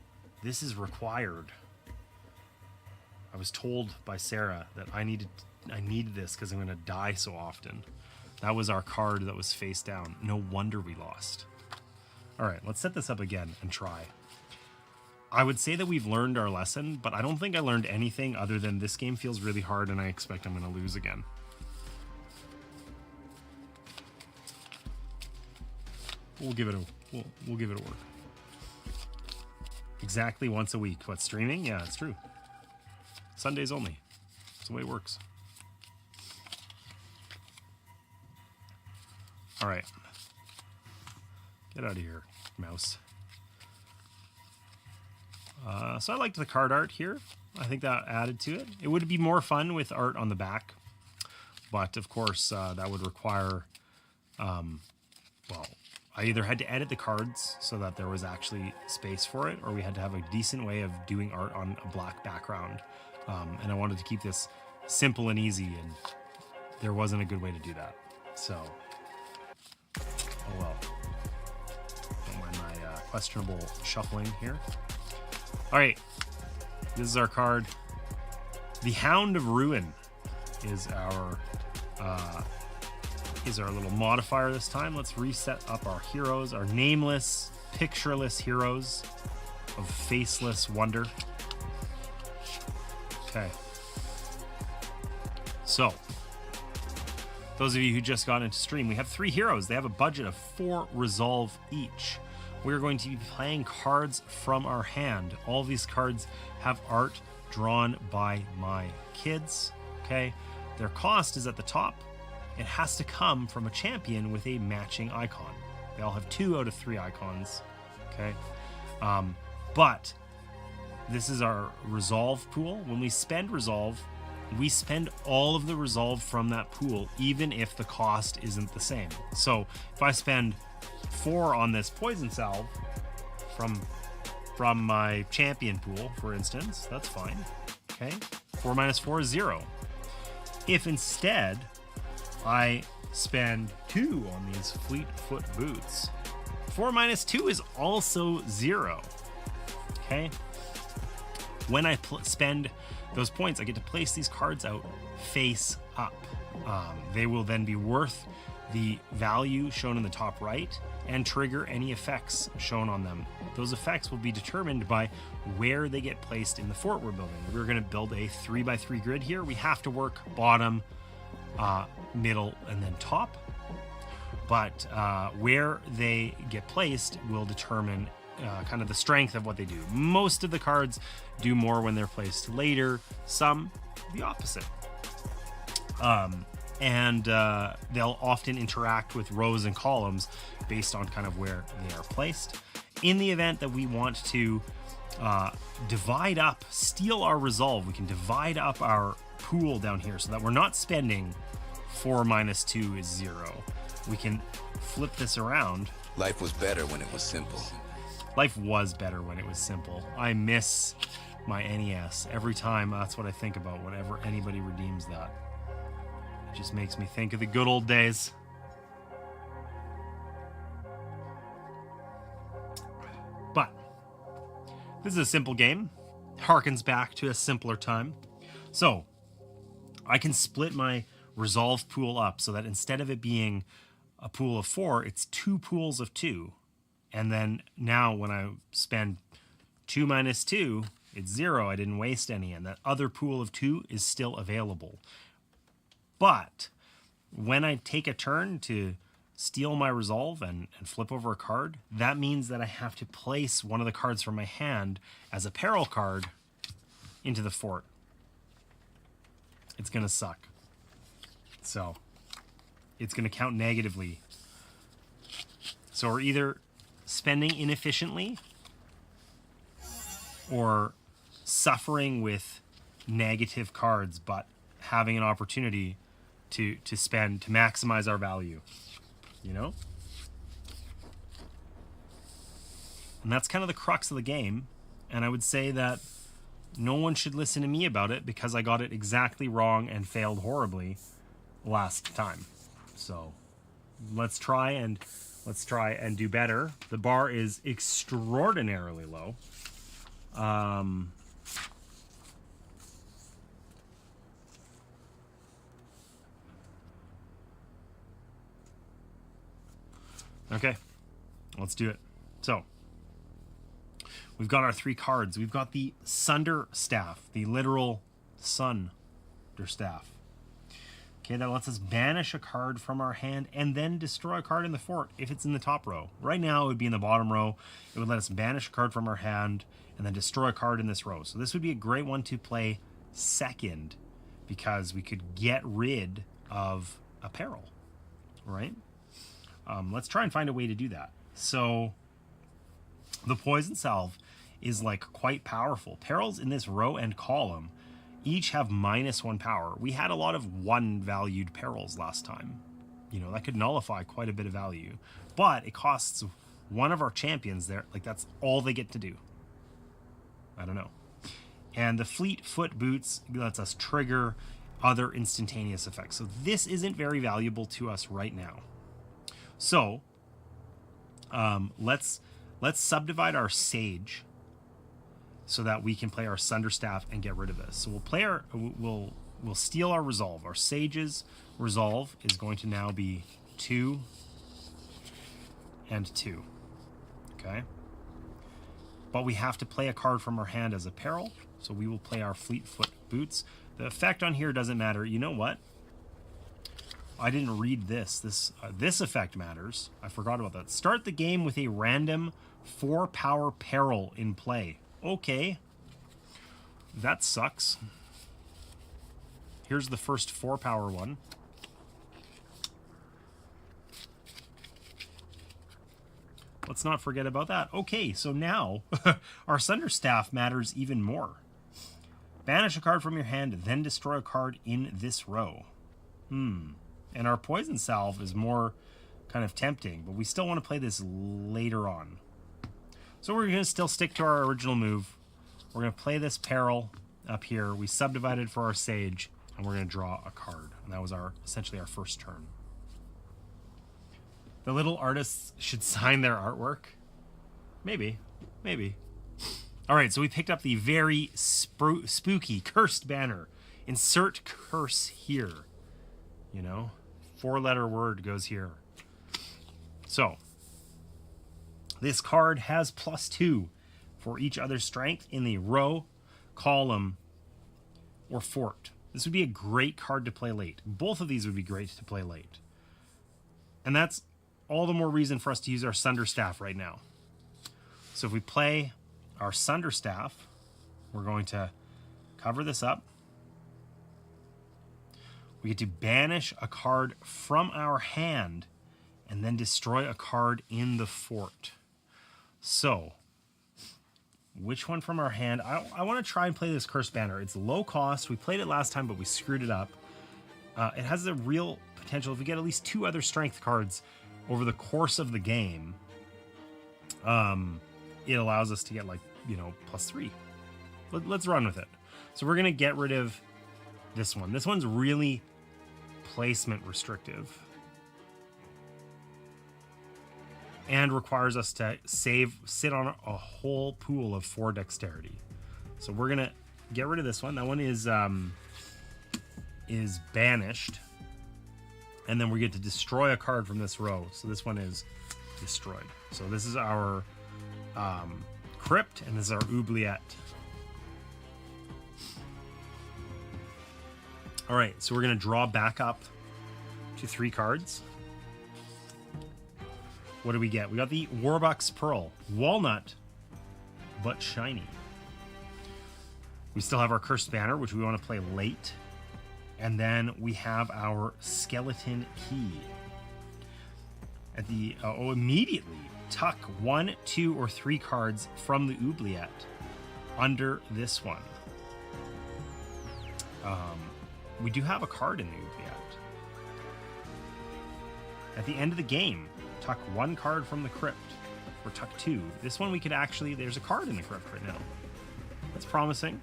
This is required. I was told by Sarah that I needed this because I'm going to die so often. That was our card that was face down. No wonder we lost. All right, let's set this up again and try. I would say that we've learned our lesson, but I don't think I learned anything other than this game feels really hard and I expect I'm going to lose again. we'll give it a we'll give it a work. Exactly once a week. What, streaming? Yeah, it's true. Sundays only. That's the way it works. All right. Get out of here, mouse. So I liked the card art here. I think that added to it. It would be more fun with art on the back, but of course that would require, well, I either had to edit the cards so that there was actually space for it, or we had to have a decent way of doing art on a black background. And I wanted to keep this simple and easy, and there wasn't a good way to do that. So, oh well. Don't mind my questionable shuffling here. All right, this is our card. The Hound of Ruin is our little modifier this time. Let's reset up our heroes, our nameless, pictureless heroes of faceless wonder. Okay. So, those of you who just got into stream, we have 3 heroes. They have a budget of 4 resolve each. We're going to be playing cards from our hand. All of these cards have art drawn by my kids. Okay. Their cost is at the top. It has to come from a champion with a matching icon. They all have 2 out of 3 icons. Okay. But this is our resolve pool. When we spend resolve, we spend all of the resolve from that pool, even if the cost isn't the same. So if I spend 4 on this poison salve from my champion pool, for instance, that's fine. Okay. 4 minus 4 is 0. If instead I spend 2 on these Fleetfoot boots, 4 minus 2 is also 0. Okay. When I spend those points, I get to place these cards out face up. They will then be worth the value shown in the top right and trigger any effects shown on them. Those effects will be determined by where they get placed in the fort we're building. We're going to build a 3x3 grid here. We have to work bottom, middle, and then top. But where they get placed will determine kind of the strength of what they do. Most of the cards do more when they're placed later, some the opposite. And they'll often interact with rows and columns based on kind of where they are placed. In the event that we want to divide up, steal our resolve, we can divide up our pool down here so that we're not spending 4 minus 2 is 0. We can flip this around. Life was better when it was simple. Life was better when it was simple. I miss my NES. Every time, that's what I think about whenever anybody redeems that. It just makes me think of the good old days. But this is a simple game. Harkens back to a simpler time. So I can split my resolve pool up so that instead of it being a pool of 4, it's 2 pools of 2. And then now when I spend 2 minus 2, it's 0. I didn't waste any. And that other pool of 2 is still available. But when I take a turn to steal my resolve and flip over a card, that means that I have to place one of the cards from my hand as a peril card into the fort. It's going to suck. So it's going to count negatively. So we're either spending inefficiently or suffering with negative cards, but having an opportunity to spend, to maximize our value, you know? And that's kind of the crux of the game. And I would say that no one should listen to me about it because I got it exactly wrong and failed horribly last time. So let's try and do better. The bar is extraordinarily low. Okay, let's do it. So we've got our 3 cards. We've got the Sunder Staff, the literal Sunder Staff. Okay, that lets us banish a card from our hand and then destroy a card in the fort if it's in the top row. Right now, it would be in the bottom row. It would let us banish a card from our hand and then destroy a card in this row. So this would be a great one to play second because we could get rid of a peril, right? Let's try and find a way to do that. So the poison salve is like quite powerful. Perils in this row and column each have -1 power. We had a lot of 1 valued perils last time. You know, that could nullify quite a bit of value. But it costs one of our champions there. Like, that's all they get to do. I don't know. And the fleet foot boots lets us trigger other instantaneous effects. So this isn't very valuable to us right now. So let's subdivide our sage so that we can play our Sunderstaff and get rid of this. So we'll play our we'll steal our resolve. Our sage's resolve is going to now be 2 and 2. Okay. But we have to play a card from our hand as a peril. So we will play our Fleetfoot Boots. The effect on here doesn't matter. You know what? I didn't read this. This effect matters. I forgot about that. Start the game with a random 4-power peril in play. Okay. That sucks. Here's the first 4-power one. Let's not forget about that. Okay, so now our Sunderstaff matters even more. Banish a card from your hand, then destroy a card in this row. And our poison salve is more kind of tempting, but we still want to play this later on. So we're going to still stick to our original move. We're going to play this peril up here. We subdivided for our sage, and we're going to draw a card. And that was essentially our first turn. The little artists should sign their artwork. Maybe. All right, so we picked up the very spooky cursed banner. Insert curse here. You know, 4-letter word goes here. So this card has +2 for each other strength in the row, column, or fort. This would be a great card to play late. Both of these would be great to play late. And that's all the more reason for us to use our Sunderstaff right now. So if we play our Sunderstaff, we're going to cover this up. We get to banish a card from our hand and then destroy a card in the fort. So, which one from our hand? I want to try and play this Cursed Banner. It's low cost. We played it last time, but we screwed it up. It has a real potential. If we get at least 2 other strength cards over the course of the game, it allows us to get, like, you know, +3. Let's run with it. So we're going to get rid of this one. This one's really placement restrictive and requires us to sit on a whole pool of 4 dexterity. So we're going to get rid of this one. That one is banished. And then we get to destroy a card from this row. So this one is destroyed. So this is our Crypt, and this is our oubliette. All right, so we're going to draw back up to 3 cards. What do we get? We got the Warbucks Pearl. Walnut, but shiny. We still have our Cursed Banner, which we want to play late. And then we have our Skeleton Key. At the immediately tuck 1, 2, or 3 cards from the oubliette under this one. We do have a card in the oubliette. At the end of the game, tuck 1 card from the crypt, or tuck 2. This one we could actually, there's a card in the crypt right now. That's promising.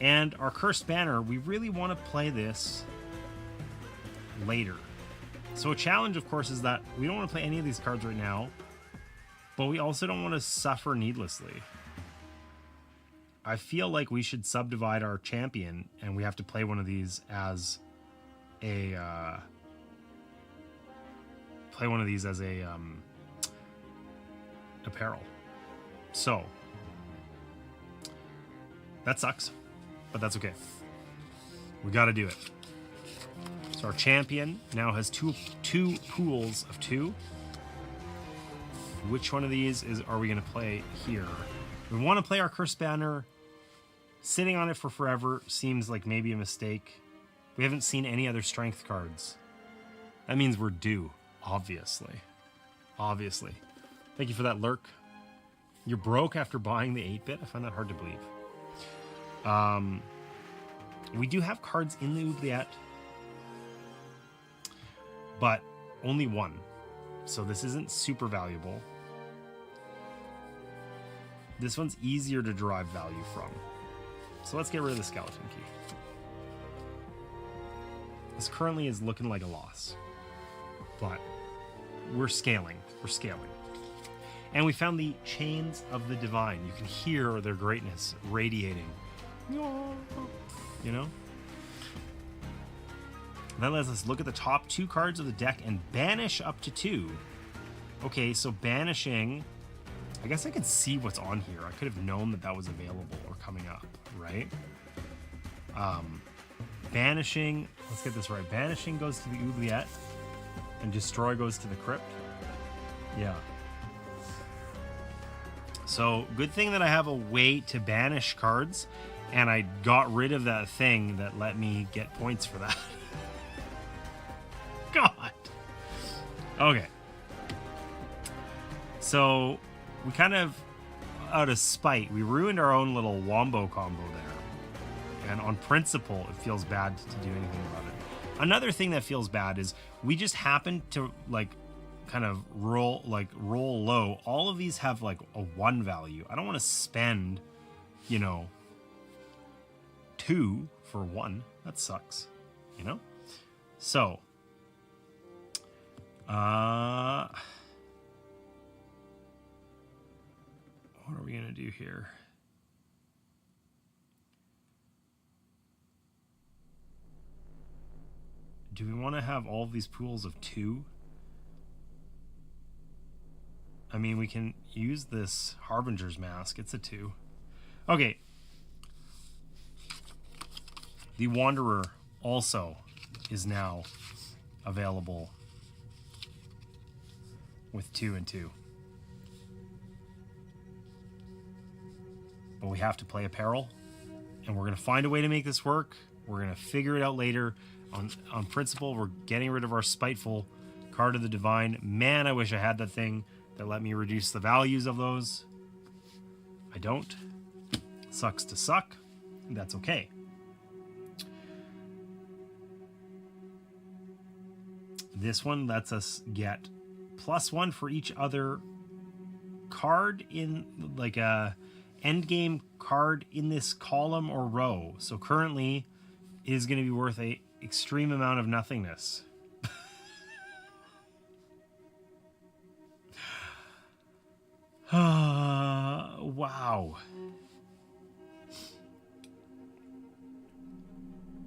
And our Cursed Banner, we really want to play this later. So a challenge, of course, is that we don't want to play any of these cards right now, but we also don't want to suffer needlessly. I feel like we should subdivide our champion, and we have to play one of these as a peril. So that sucks, but that's okay. We got to do it. So our champion now has two pools of 2. Which one of these are we going to play here? We want to play our Cursed Banner. Sitting on it for forever seems like maybe a mistake. We haven't seen any other strength cards. That means we're due, obviously. Obviously. Thank you for that lurk. You're broke after buying the 8-bit? I find that hard to believe. We do have cards in the oubliette, but only 1. So this isn't super valuable. This one's easier to derive value from. So let's get rid of the skeleton key. This currently is looking like a loss, but we're scaling. We're scaling. And we found the Chains of the Divine. You can hear their greatness radiating. You know? That lets us look at the top 2 cards of the deck and banish up to 2. Okay, so banishing... I guess I could see what's on here. I could have known that that was available or coming up, right? Banishing... Let's get this right. Banishing goes to the oubliette, and destroy goes to the crypt. Yeah. So, good thing that I have a way to banish cards, and I got rid of that thing that let me get points for that. God. Okay. So, we kind of, out of spite, we ruined our own little wombo combo there. And on principle, it feels bad to do anything about it. Another thing that feels bad is we just happened to, like, kind of roll low. All of these have, like, a 1 value. I don't want to spend, you know, 2 for 1. That sucks, you know? So, what are we going to do here? Do we want to have all of these pools of 2? I mean, we can use this Harbinger's Mask. It's a 2. Okay. The Wanderer also is now available with 2 and 2. But we have to play a peril, and we're going to find a way to make this work. We're going to figure it out later. On principle, we're getting rid of our spiteful card of the Divine. Man, I wish I had that thing that let me reduce the values of those. I don't. Sucks to suck. That's okay. This one lets us get +1 for each other card in, like, a endgame card in this column or row. So currently it is going to be worth a extreme amount of nothingness. Wow.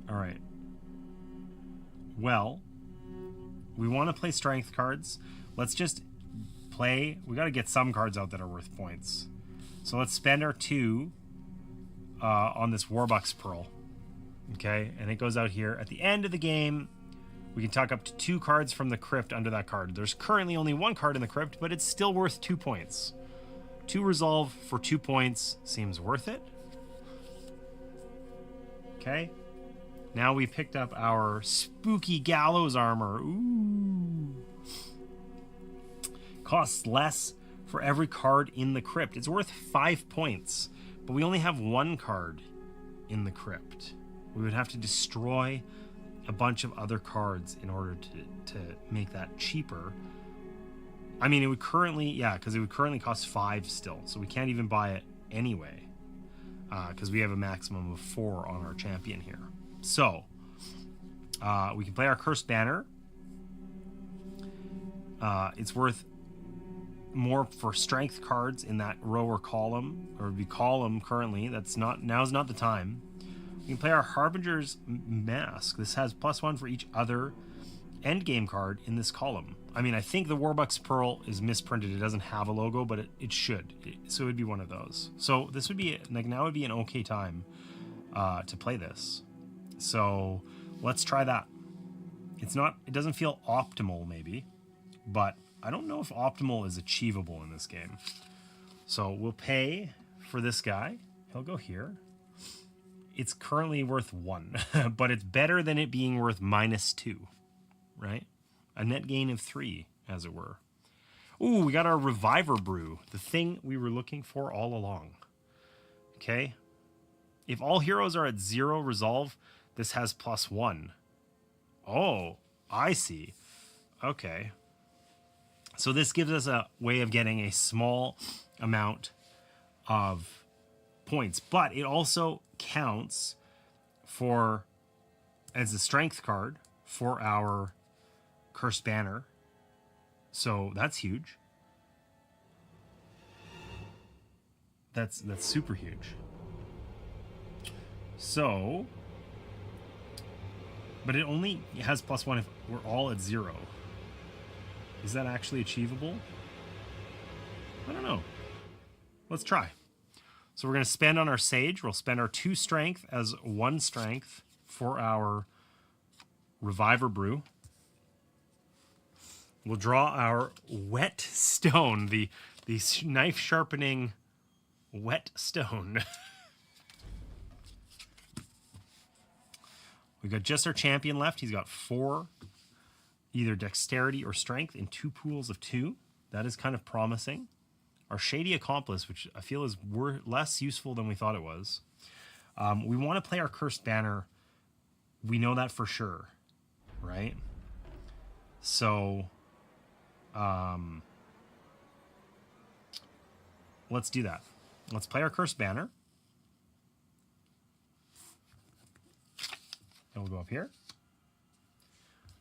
All right. Well, we want to play strength cards. Let's just play. We got to get some cards out that are worth points. So let's spend our 2 on this Warbucks Pearl. Okay, and it goes out here. At the end of the game, we can tuck up to 2 cards from the crypt under that card. There's currently only 1 card in the crypt, but it's still worth 2 points. 2 resolve for 2 points seems worth it. Okay. Now we picked up our spooky gallows armor. Ooh. Costs less for every card in the crypt. It's worth 5 points, but we only have 1 card in the crypt. We would have to destroy a bunch of other cards in order to make that cheaper. I mean, it would currently, yeah, because it would currently cost 5 still, so we can't even buy it anyway, because we have a maximum of 4 on our champion here. So, we can play our Cursed Banner. It's worth more for strength cards in that row or column, or it'd be column currently. Now's not the time. We can play our Harbinger's Mask. This has +1 for each other endgame card in this column. I mean, I think the Warbucks Pearl is misprinted. It doesn't have a logo, but it should. So it would be one of those. So this would be, like, now would be an okay time to play this. So let's try that. it doesn't feel optimal maybe, but I don't know if optimal is achievable in this game. So we'll pay for this guy. He'll go here. It's currently worth 1, but it's better than it being worth -2, right? A net gain of 3, as it were. Ooh, we got our Reviver Brew, the thing we were looking for all along. Okay. If all heroes are at 0 resolve, this has +1. Oh, I see. Okay. So this gives us a way of getting a small amount of points, but it also counts for as a strength card for our Cursed Banner. So that's huge. That's super huge. So, but it only has +1 if we're all at 0. Is that actually achievable? I don't know. Let's try. So we're going to spend on our Sage. We'll spend our 2 strength as 1 strength for our Reviver Brew. We'll draw our 𝖋𝖔𝖗𝖙, the knife sharpening 𝖋𝖔𝖗𝖙. We've got just our champion left. He's got 4 either dexterity or strength in 2 pools of 2. That is kind of promising. Our Shady Accomplice, which I feel is less useful than we thought it was. We want to play our Cursed Banner. We know that for sure, right? So, let's do that. Let's play our Cursed Banner. And we'll go up here.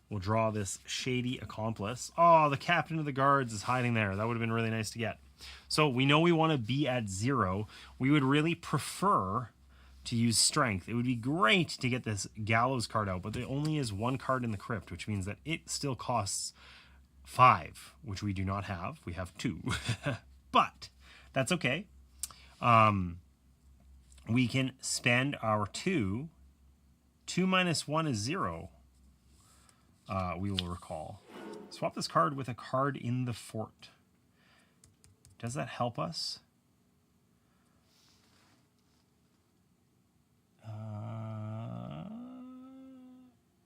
We'll draw this Shady Accomplice. Oh, the Captain of the Guards is hiding there. That would have been really nice to get. So we know we want to be at 0. We would really prefer to use Strength. It would be great to get this Gallows card out, but there only is 1 card in the crypt, which means that it still costs 5, which we do not have. We have 2. But that's okay. We can spend our 2. 2 minus 1 is 0. We will recall. Swap this card with a card in the fort. Does that help us?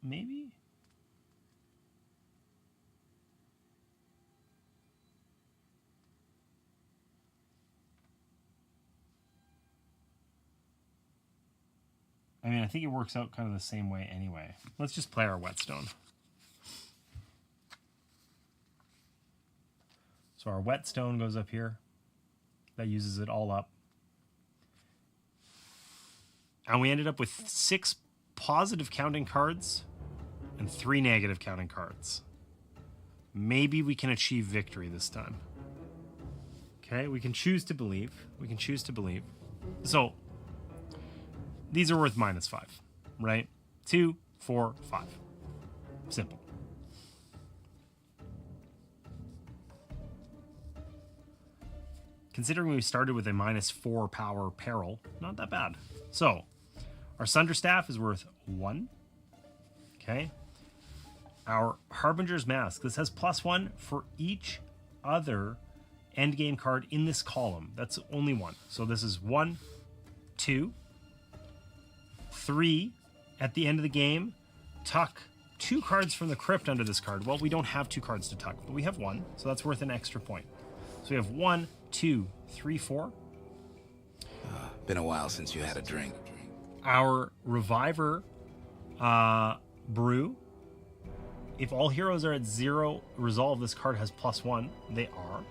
Maybe? I mean, I think it works out kind of the same way anyway. Let's just play our 𝖋𝖔𝖗𝖙. So our 𝖋𝖔𝖗𝖙 goes up here. That uses it all up. And we ended up with 6 positive counting cards and 3 negative counting cards. Maybe we can achieve victory this time. Okay, we can choose to believe. We can choose to believe. So, these are worth -5, right? 2, 4, 5. Simple. Considering we started with a -4 power peril, not that bad. So, our Sunderstaff is worth 1. Okay. Our Harbinger's Mask. This has +1 for each other endgame card in this column. That's only 1. So this is 1, 2, 3. At the end of the game, tuck 2 cards from the crypt under this card. Well, we don't have 2 cards to tuck, but we have 1. So that's worth an extra point. So we have 1, 2, 3, 4. Been a while since you had a drink. Our Reviver Brew. If all heroes are at 0 resolve, this card has +1. They are.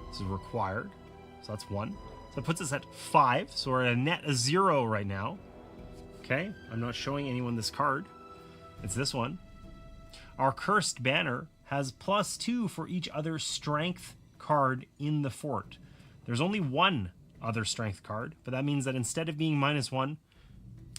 This is required. So that's 1. So that puts us at 5. So we're at a net of 0 right now. Okay. I'm not showing anyone this card. It's this one. Our Cursed Banner has +2 for each other strength card in the fort. There's only 1 other strength card, but that means that instead of being -1,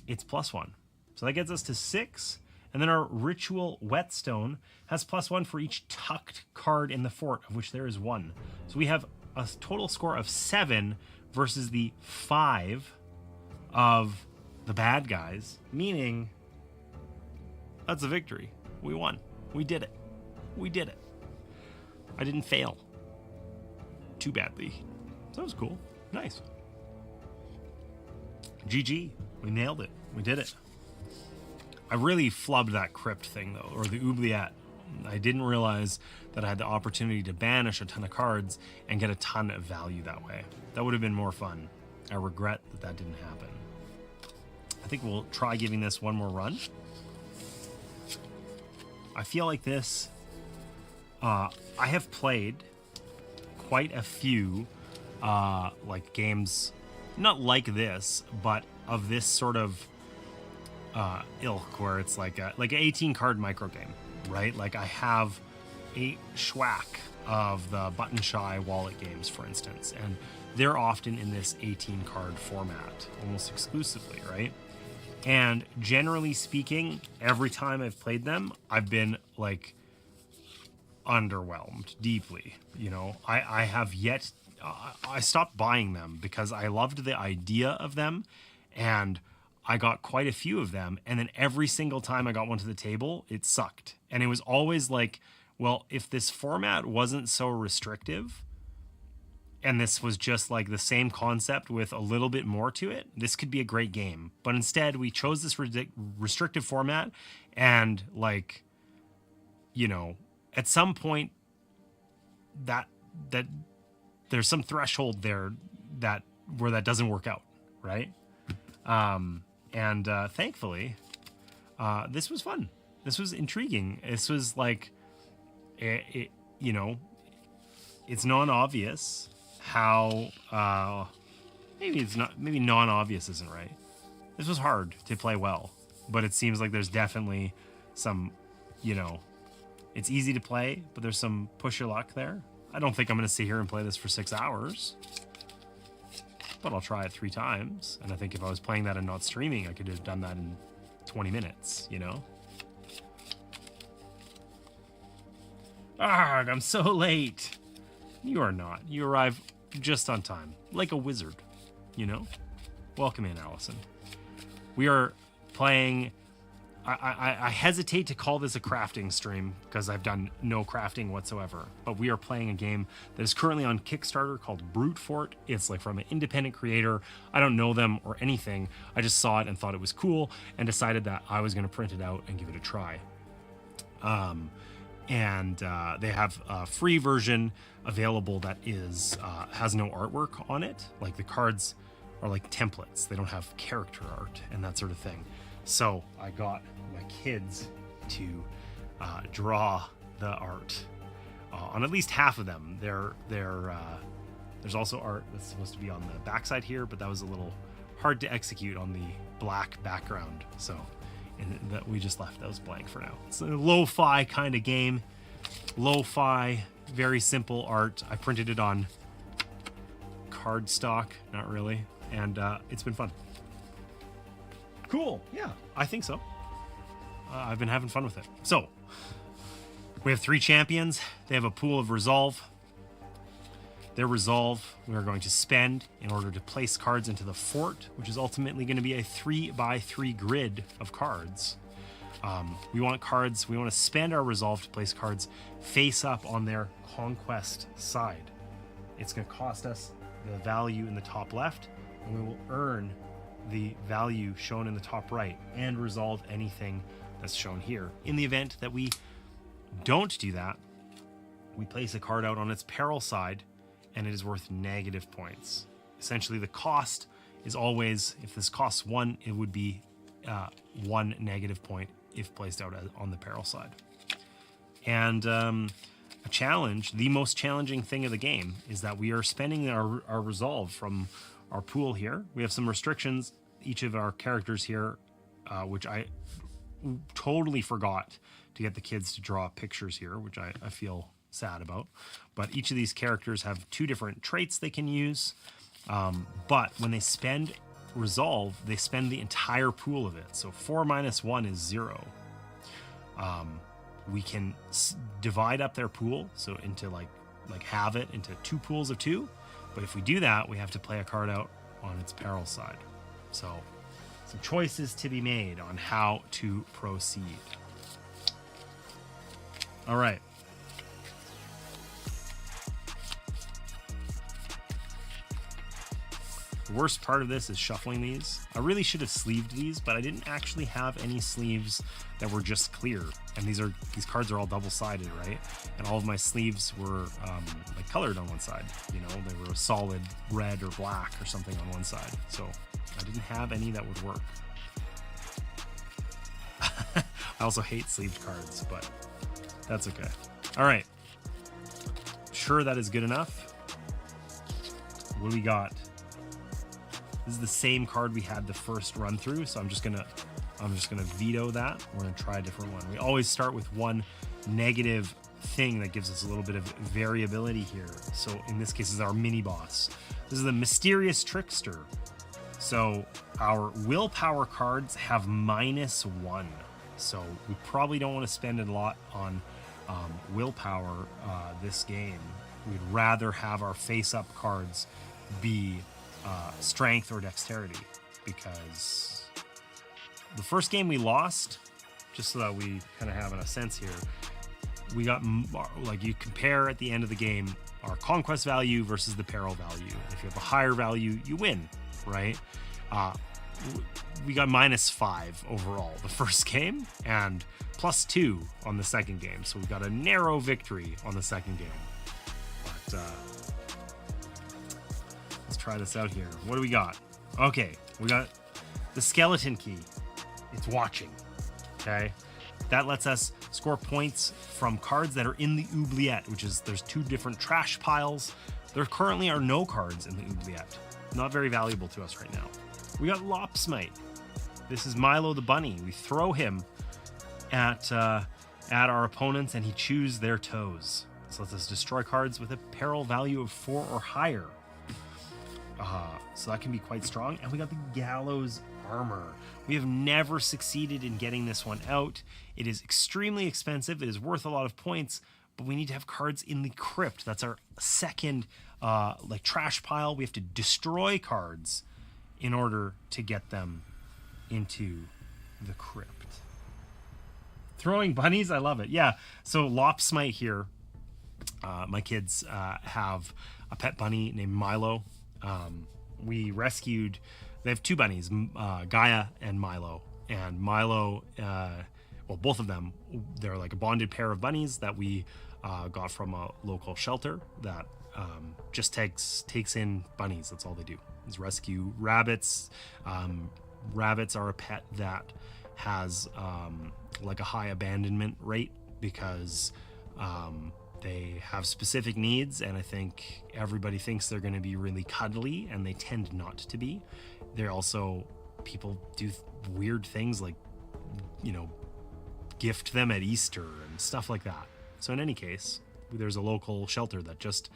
it's +1. So that gets us to 6. And then our Ritual Whetstone has +1 for each tucked card in the fort, of which there is 1. So we have a total score of 7 versus the 5 of the bad guys, meaning that's a victory. We won. We did it. We did it. I didn't fail too badly. So that was cool. Nice. GG. We nailed it. We did it. I really flubbed that crypt thing, though, or the oubliette. I didn't realize that I had the opportunity to banish a ton of cards and get a ton of value that way. That would have been more fun. I regret that that didn't happen. I think we'll try giving this one more run. I feel like this... I have played quite a few like games, not like this, but of this sort of ilk, where it's like an 18 card micro game, right? Like I have a 𝖋𝖔𝖗𝖙 of the button shy wallet games, for instance, and they're often in this 18 card format almost exclusively, right? And generally speaking, every time I've played them, I've been like underwhelmed deeply. You know, I have yet, I stopped buying them because I loved the idea of them, and I got quite a few of them, and then every single time I got one to the table, it sucked. And it was always like, well, if this format wasn't so restrictive, and this was just like the same concept with a little bit more to it, this could be a great game. But instead, we chose this restrictive format, and like, you know, at some point that there's some threshold there that where that doesn't work out, right? Thankfully, this was fun. This was intriguing. This was like, you know, it's non-obvious how, maybe non-obvious isn't right. This was hard to play well, but it seems like there's definitely some, you know, it's easy to play, but there's some push your luck there. I don't think I'm going to sit here and play this for 6 hours, but I'll try it 3 times. And I think if I was playing that and not streaming, I could have done that in 20 minutes, you know? Arrgh, I'm so late. You are not. You arrive just on time, like a wizard, you know? Welcome in, Allison. We are playing... I hesitate to call this a crafting stream because I've done no crafting whatsoever, but we are playing a game that is currently on Kickstarter called Brute Fort. It's like from an independent creator. I don't know them or anything. I just saw it and thought it was cool and decided that I was going to print it out and give it a try. They have a free version available that is has no artwork on it. Like the cards are like templates. They don't have character art and that sort of thing. So I got my kids to draw the art on at least half of them. There's also art that's supposed to be on the backside here, but that was a little hard to execute on the black background. So that we just left those blank for now. It's a lo-fi kind of game. Lo-fi, very simple art. I printed it on cardstock, not really, and it's been fun. Cool. Yeah, I think so. I've been having fun with it. So, we have 3 champions. They have a pool of resolve. Their resolve we are going to spend in order to place cards into the fort, which is ultimately going to be a 3x3 grid of cards. We want cards. We want to spend our resolve to place cards face up on their conquest side. It's going to cost us the value in the top left, and we will earn the value shown in the top right and resolve anything that's shown here. In the event that we don't do that, we place a card out on its peril side and it is worth negative points. Essentially, the cost is always, if this costs 1, it would be 1 negative point if placed out on the peril side. And a challenge, the most challenging thing of the game, is that we are spending our resolve from our pool here. We have some restrictions. Each of our characters here, which I totally forgot to get the kids to draw pictures here, which I feel sad about. But each of these characters have 2 different traits they can use. But when they spend resolve, they spend the entire pool of it. So 4 minus 1 is 0. We can divide up their pool, so into like halve it into 2 pools of 2. But if we do that, we have to play a card out on its peril side. So some choices to be made on how to proceed. All right. The worst part of this is shuffling these. I really should have sleeved these, but I didn't actually have any sleeves that were just clear. And these cards are all double-sided, right? And all of my sleeves were like colored on one side. You know, they were a solid red or black or something on one side. So I didn't have any that would work. I also hate sleeved cards, but that's okay. All right. Sure, that is good enough. What do we got? This is the same card we had the first run through, so I'm just gonna veto that. We're gonna try a different one. We always start with one negative thing that gives us a little bit of variability here. So in this case, is our mini boss. This is the Mysterious Trickster. So our willpower cards have -1. So we probably don't want to spend a lot on willpower this game. We'd rather have our face-up cards be strength or dexterity, because the first game we lost, just so that we kind of have a sense here, we got, like, you compare at the end of the game our conquest value versus the peril value. If you have a higher value, you win, right? We got -5 overall the first game and +2 on the second game. So we got a narrow victory on the second game. But let's try this out here. What do we got? Okay, we got the skeleton key. It's watching. Okay, that lets us score points from cards that are in the oubliette, which is, there's 2 different trash piles. There currently are no cards in the oubliette. Not very valuable to us right now. We got 𝖋𝖔𝖗𝖙. This is Milo the bunny. We throw him at our opponents and he chews their toes. So lets us destroy cards with a peril value of 4 or higher. So that can be quite strong. And we got the gallows armor. We have never succeeded in getting this one out. It is extremely expensive. It is worth a lot of points, but we need to have cards in the crypt. That's our second like trash pile. We have to destroy cards in order to get them into the crypt. Throwing bunnies, I love it. Yeah, so 𝖋𝖔𝖗𝖙 here. My kids have a pet bunny named Milo. We rescued, they have 2 bunnies, Gaia and Milo. And Milo, well, both of them, they're like a bonded pair of bunnies that we got from a local shelter that just takes in bunnies. That's all they do, is rescue rabbits. Rabbits are a pet that has like a high abandonment rate because they have specific needs, and I think everybody thinks they're going to be really cuddly, and they tend not to be. They're also, people do weird things like, you know, gift them at Easter and stuff like that. So in any case, there's a local shelter that just,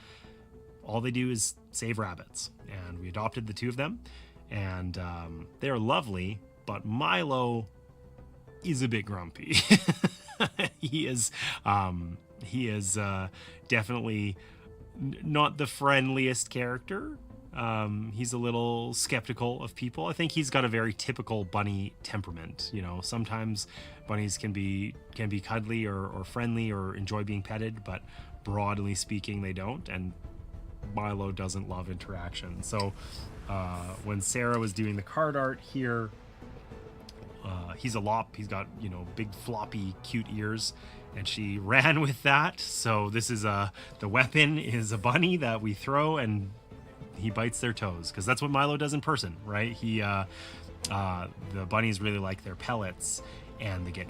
all they do is save rabbits, and we adopted the 2 of them, and they're lovely, but Milo is a bit grumpy. He is definitely not the friendliest character. He's a little skeptical of people. I think he's got a very typical bunny temperament. You know, sometimes bunnies can be cuddly or friendly or enjoy being petted, but broadly speaking, they don't. And Milo doesn't love interaction. So when Sarah was doing the card art here, he's a lop. He's got, you know, big floppy cute ears, and she ran with that. So this is the weapon is a bunny that we throw, and he bites their toes, because that's what Milo does in person, right? The bunnies really like their pellets, and they get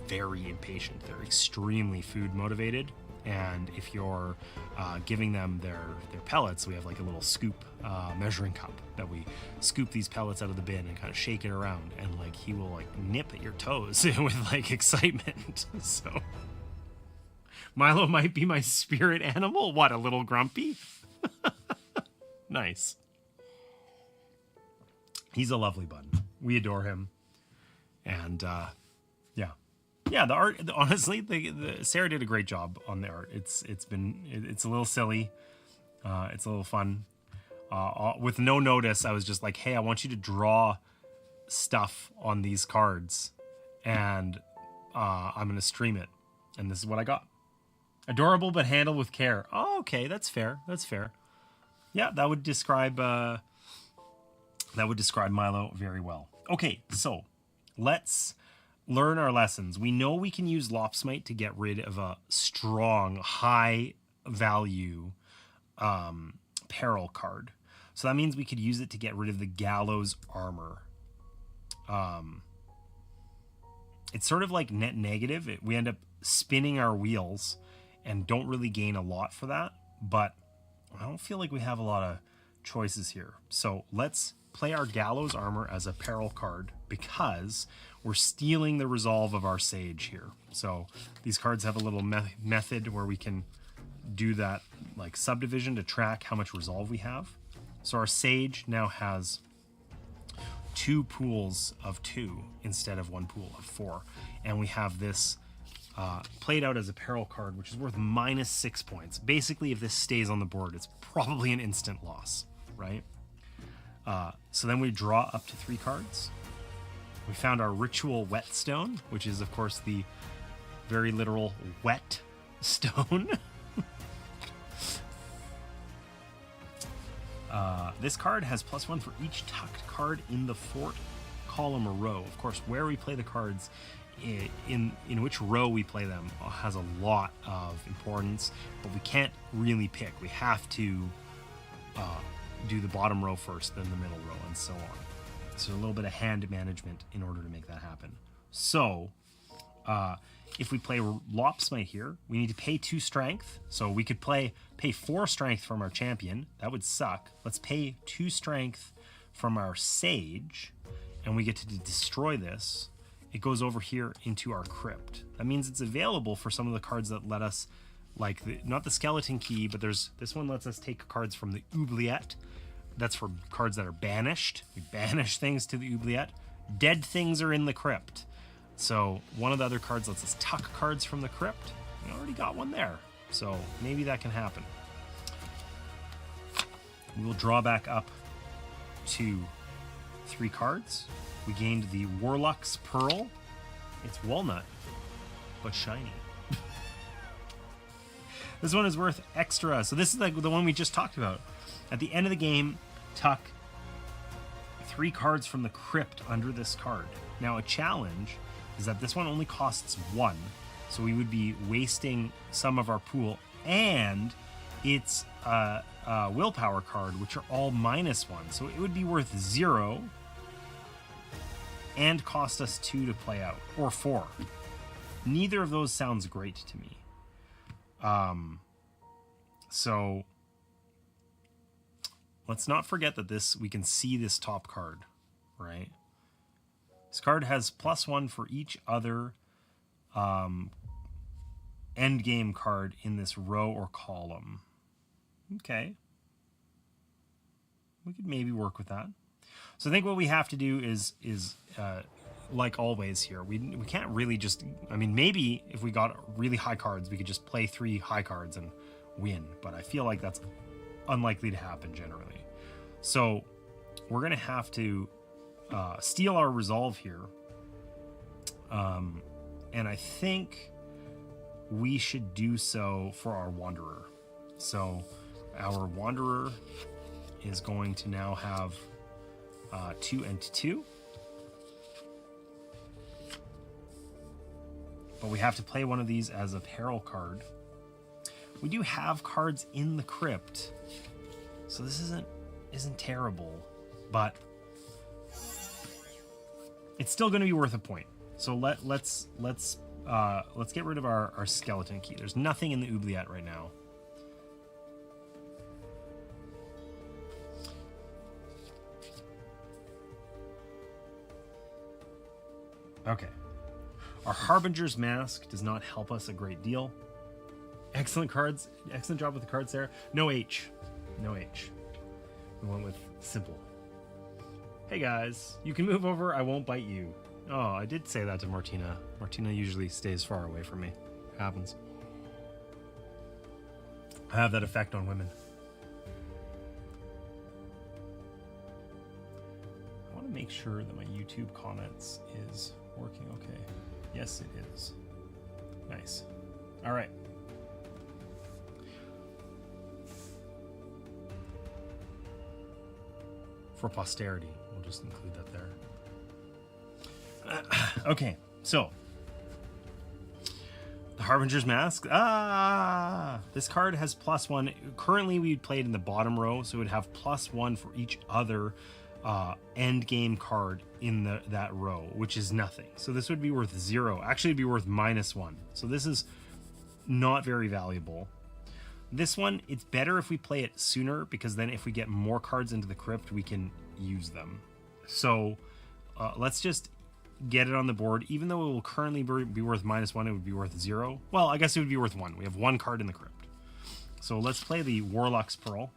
very impatient. They're extremely food motivated, and if you're giving them their pellets, we have like a little scoop measuring cup that we scoop these pellets out of the bin and kind of shake it around, and like he will like nip at your toes with like excitement. So Milo might be my spirit animal. What, a little grumpy? Nice. He's a lovely bun. We adore him. And yeah, the art, honestly, Sarah did a great job on the art. It's a little silly. It's a little fun. With no notice, I was just like, hey, I want you to draw stuff on these cards, and I'm going to stream it. And this is what I got. Adorable but handled with care. Oh, okay, that's fair. That's fair. Yeah, that would describe Milo very well. Okay, so let's learn our lessons. We know we can use 𝖋𝖔𝖗𝖙 to get rid of a strong, high value peril card. So that means we could use it to get rid of the gallows armor. It's sort of like net negative. We end up spinning our wheels and don't really gain a lot for that. But I don't feel like we have a lot of choices here. So let's play our gallows armor as a peril card because we're stealing the resolve of our sage here. So these cards have a little method where we can do that like subdivision to track how much resolve we have. So our sage now has 2 pools of 2 instead of 1 pool of 4. And we have this played out as a peril card, which is worth -6 points. Basically, if this stays on the board, it's probably an instant loss, right? So then we draw up to 3 cards. We found our ritual whetstone, which is, of course, the very literal wet stone. This card has +1 for each tucked card in the fort column or row. Of course, where we play the cards, in which row we play them, has a lot of importance, but we can't really pick. We have to do the bottom row first, then the middle row, and so on. So a little bit of hand management in order to make that happen. So if we play 𝖋𝖗𝖙 here, we need to pay 2 strength. So we could pay 4 strength from our champion. That would suck. Let's pay 2 strength from our sage, and we get to destroy this. It goes over here into our crypt. That means it's available for some of the cards that let us, like not the skeleton key, but there's this one lets us take cards from the 𝖋𝖗𝖙. That's for cards that are banished. We banish things to the 𝖋𝖋𝖙. Dead things are in the crypt. So one of the other cards lets us tuck cards from the crypt. We already got one there, so maybe that can happen. We will draw back up to 3 cards. We gained the Warlock's Pearl. It's walnut, but shiny. This one is worth extra. So this is like the one we just talked about. At the end of the game, tuck 3 cards from the crypt under this card. Now a challenge is that this one only costs 1. So we would be wasting some of our pool, and it's a willpower card, which are all -1. So it would be worth 0 and cost us 2 to play out, or 4. Neither of those sounds great to me. So let's not forget that we can see this top card, right? This card has +1 for each other end game card in this row or column. Okay. We could maybe work with that. So I think what we have to do is like always here, we can't really just, I mean, maybe if we got really high cards, we could just play 3 high cards and win, but I feel like that's unlikely to happen generally. So we're going to have to steal our resolve here. And I think we should do so for our Wanderer. So our Wanderer is going to now have 2 and 2. But we have to play one of these as a peril card. We do have cards in the crypt, so this isn't terrible, but it's still going to be worth a point. So let's get rid of our skeleton key. There's nothing in the 𝖋𝖋𝖙 right now. Okay. Our Harbinger's Mask does not help us a great deal. Excellent cards. Excellent job with the cards there. No H. No H. We went with simple. Hey guys, you can move over. I won't bite you. Oh, I did say that to Martina. Martina usually stays far away from me. It happens. I have that effect on women. I want to make sure that my YouTube comments is working okay. Yes, it is. Nice. All right. for posterity. We'll just include that there. Okay, so the Harbinger's Mask. This card has +1. Currently, we'd play it in the bottom row, so it would have +1 for each other end game card in that row, which is nothing. So this would be worth 0. Actually, it'd be worth -1. So this is not very valuable. This one, it's better if we play it sooner, because then if we get more cards into the crypt, we can use them. So let's just get it on the board. Even though it will currently be worth -1, it would be worth 0. Well, I guess it would be worth 1. We have 1 card in the crypt. So let's play the Warlock's Pearl.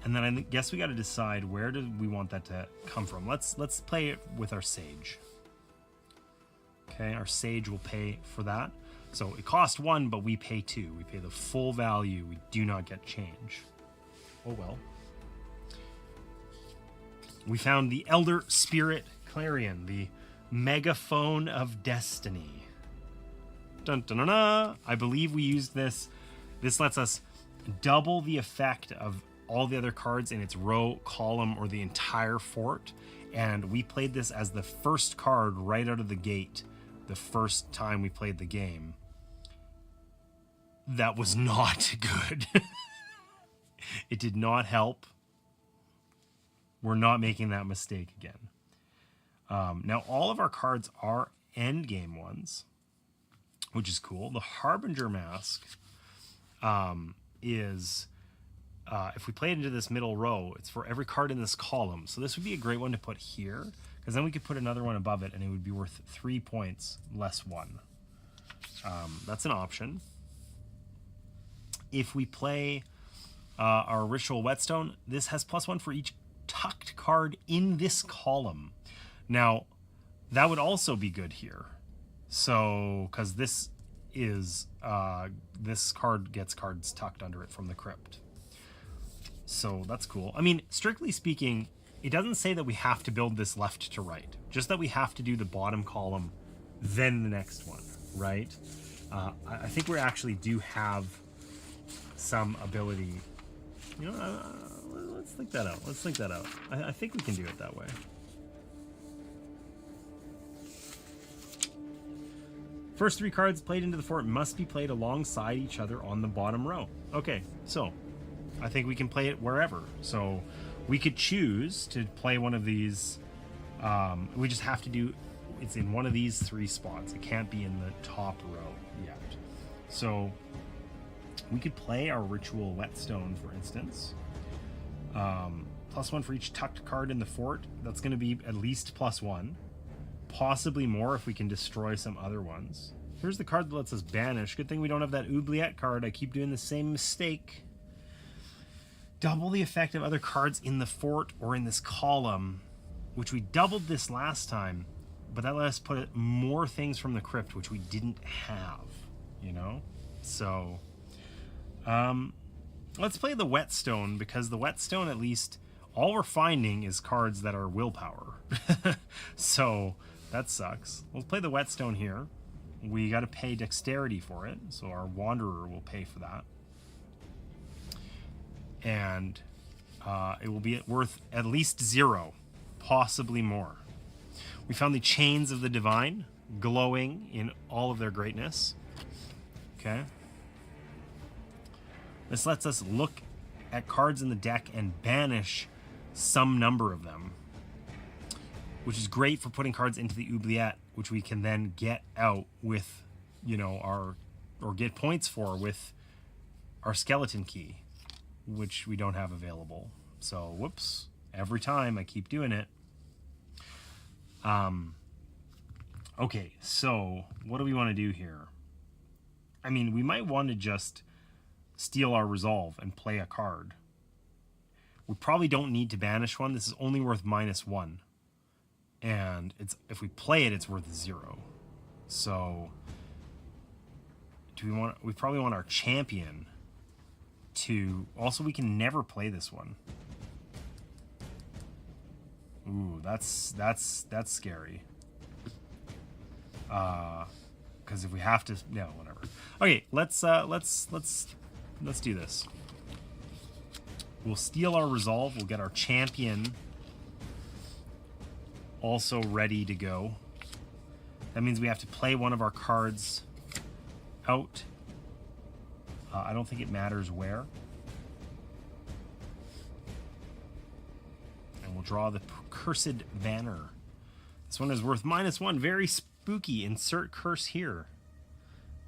And then I guess we got to decide where do we want that to come from. Let's play it with our Sage. Okay, our Sage will pay for that. So it cost 1, but we pay 2. We pay the full value. We do not get change. Oh well. We found the Elder Spirit Clarion, the Megaphone of Destiny. Dun dun dun dun. I believe we used this. This lets us double the effect of all the other cards in its row, column, or the entire fort. And we played this as the first card right out of the gate the first time we played the game. That was not good. It did not help. We're not making that mistake again. Now, all of our cards are endgame ones, which is cool. The Harbinger Mask is, if we play it into this middle row, it's for every card in this column. So this would be a great one to put here, because then we could put another one above it, and it would be worth 3 points less 1. That's an option. If we play our Ritual Whetstone, this has +1 for each tucked card in this column. Now, that would also be good here. So, because this is, this card gets cards tucked under it from the crypt. So that's cool. I mean, strictly speaking, it doesn't say that we have to build this left to right. Just that we have to do the bottom column, then the next one, right? I think we actually do have some ability. You know, let's think that out. Let's think that out. I think we can do it that way. First 3 cards played into the fort must be played alongside each other on the bottom row. Okay, so I think we can play it wherever. So we could choose to play one of these. We just have to do, it's in one of these 3 spots. It can't be in the top row yet. So we could play our Ritual Whetstone, for instance. +1 for each tucked card in the fort. That's going to be at least +1. Possibly more if we can destroy some other ones. Here's the card that lets us banish. Good thing we don't have that oubliette card. I keep doing the same mistake. Double the effect of other cards in the fort or in this column, which we doubled this last time, but that let us put more things from the crypt, which we didn't have, you know? So, let's play the Whetstone, because the Whetstone, at least, all we're finding is cards that are willpower. So, that sucks. Let's play the Whetstone here. We got to pay dexterity for it, so our Wanderer will pay for that. And it will be worth at least 0, possibly more. We found the Chains of the Divine, glowing in all of their greatness. Okay. This lets us look at cards in the deck and banish some number of them, which is great for putting cards into the oubliette, which we can then get out with, you know, or get points for with our skeleton key, which we don't have available. So, whoops, every time I keep doing it. Okay, so what do we want to do here? I mean, we might want to just steal our resolve and play a card. We probably don't need to banish one. This is only worth -1. And it's, if we play it, it's worth 0. So do we probably want our champion to, also we can never play this one. Ooh, that's scary. Because if we have to, no, whatever. Okay, let's do this. We'll steal our resolve. We'll get our champion also ready to go. That means we have to play one of our cards out. I don't think it matters where. And we'll draw the cursed banner. This one is worth -1. Very spooky. Insert curse here.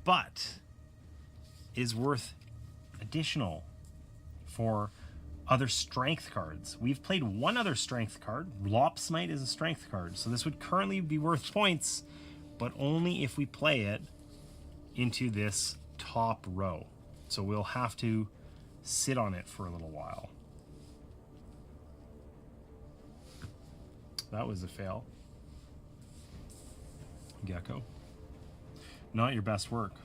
But it is worth additional for other strength cards. We've played one other strength card. 𝖋𝖔𝖗𝖙 is a strength card. So this would currently be worth points, but only if we play it into this top row. So we'll have to sit on it for a little while. That was a fail. Gecko. Not your best work.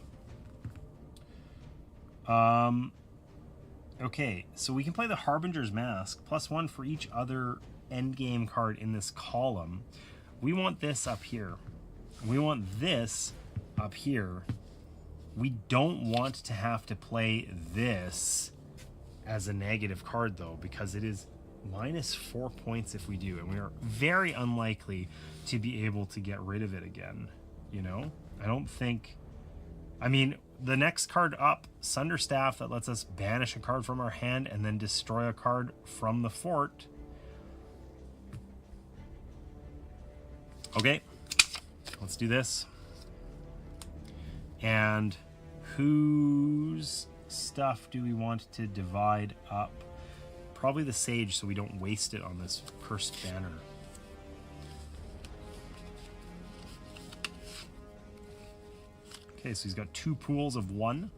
Okay, so we can play the Harbinger's Mask, +1 for each other endgame card in this column. We want this up here. We want this up here. We don't want to have to play this as a negative card, though, because it is -4 points if we do, and we are very unlikely to be able to get rid of it again. You know, I don't think. I mean, the next card up, Sunderstaff, that lets us banish a card from our hand and then destroy a card from the fort. Okay, let's do this. And whose stuff do we want to divide up? Probably the Sage, so we don't waste it on this cursed banner. Okay, so he's got 2 pools of 1.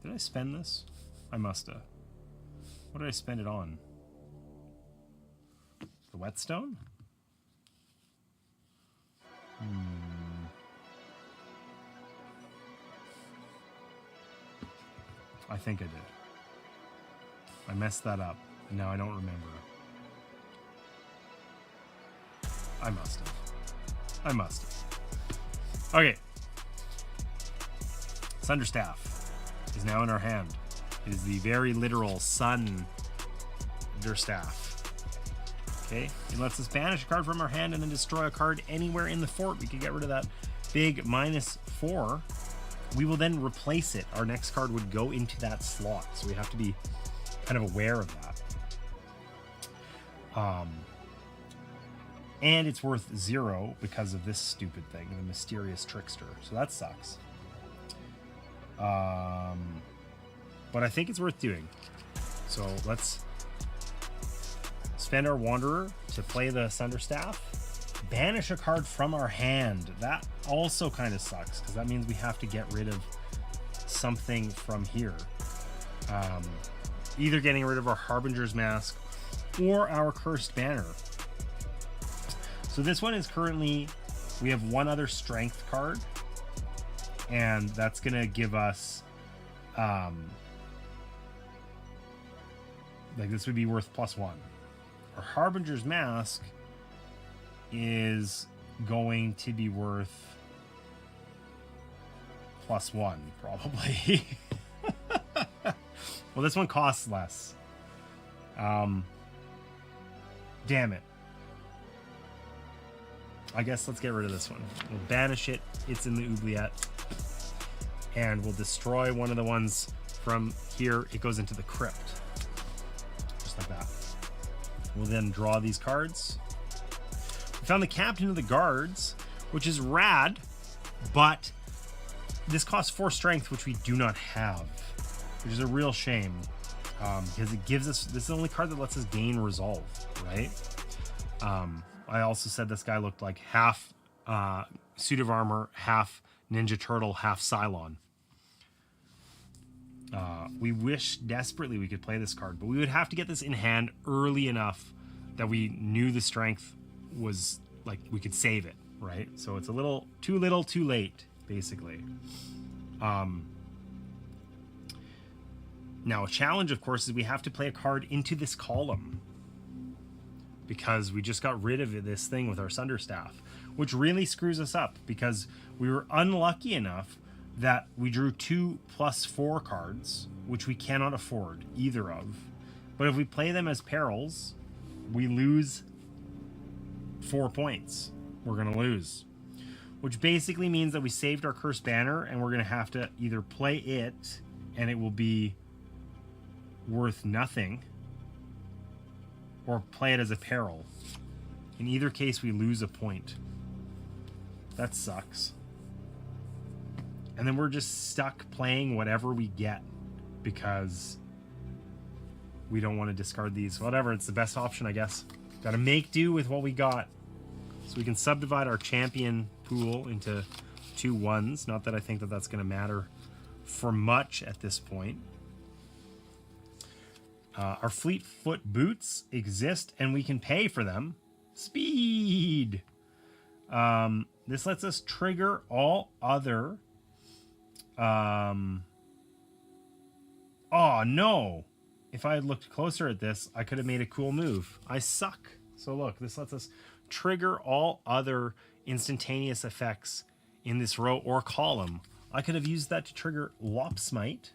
Did I spend this? I must have. What did I spend it on? The whetstone? I think I did. I messed that up, and now I don't remember. I must have. I must have. Okay. Sunderstaff is now in our hand. It is the very literal Sunderstaff. Okay, it lets us banish a card from our hand and then destroy a card anywhere in the fort. We could get rid of that big -4. We will then replace it. Our next card would go into that slot, so we have to be kind of aware of that. And it's worth 0 because of this stupid thing, the Mysterious Trickster. So that sucks. But I think it's worth doing. So let's spend our Wanderer to play the Sunderstaff. Banish a card from our hand. That also kind of sucks, because that means we have to get rid of something from here. Either getting rid of our Harbinger's Mask or our Cursed Banner. So this one is currently, we have one other strength card, and that's going to give us, like this would be worth +1. Our Harbinger's Mask is going to be worth +1, probably. Well, this one costs less. Damn it. I guess let's get rid of this one. We'll banish it. It's in the oubliette. And we'll destroy one of the ones from here. It goes into the crypt. Just like that. We'll then draw these cards. We found the Captain of the Guards, which is rad, but this costs 4 strength, which we do not have, which is a real shame, because it gives us, this is the only card that lets us gain resolve, right? I also said this guy looked like half suit of armor, half Ninja Turtle, half Cylon. We wish desperately we could play this card, but we would have to get this in hand early enough that we knew the strength was, like, we could save it, right? So it's a little, too late, basically. Now, a challenge, of course, is we have to play a card into this column, because we just got rid of this thing with our Sunderstaff, which really screws us up, because we were unlucky enough that we drew 2 +4 cards, which we cannot afford either of. But if we play them as perils, we lose 4 points. We're going to lose. Which basically means that we saved our cursed banner and we're going to have to either play it and it will be worth nothing, or play it as a peril. In either case, we lose a point. That sucks. And then we're just stuck playing whatever we get because we don't want to discard these. Whatever, it's the best option, I guess. Got to make do with what we got. So we can subdivide our champion pool into 2 1s. Not that I think that that's going to matter for much at this point. Our Fleetfoot boots exist and we can pay for them. Speed! This lets us trigger all other... Oh, no! If I had looked closer at this, I could have made a cool move. I suck. So look, this lets us trigger all other instantaneous effects in this row or column. I could have used that to trigger 𝖋𝖔𝖗𝖙.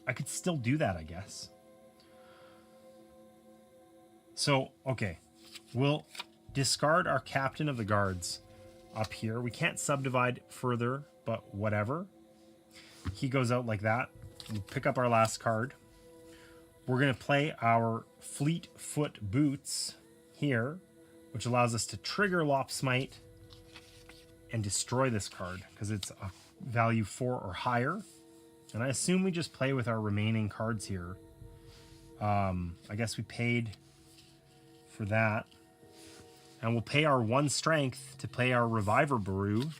I could still do that, I guess. So, okay. We'll discard our captain of the guards up here. We can't subdivide further, but whatever. He goes out like that. We'll pick up our last card. We're going to play our Fleetfoot boots here, which allows us to trigger 𝖋𝖔𝖗𝖙 and destroy this card because it's a value 4 or higher. And I assume we just play with our remaining cards here. I guess we paid for that. And we'll pay our 1 strength to play our Reviver Brew.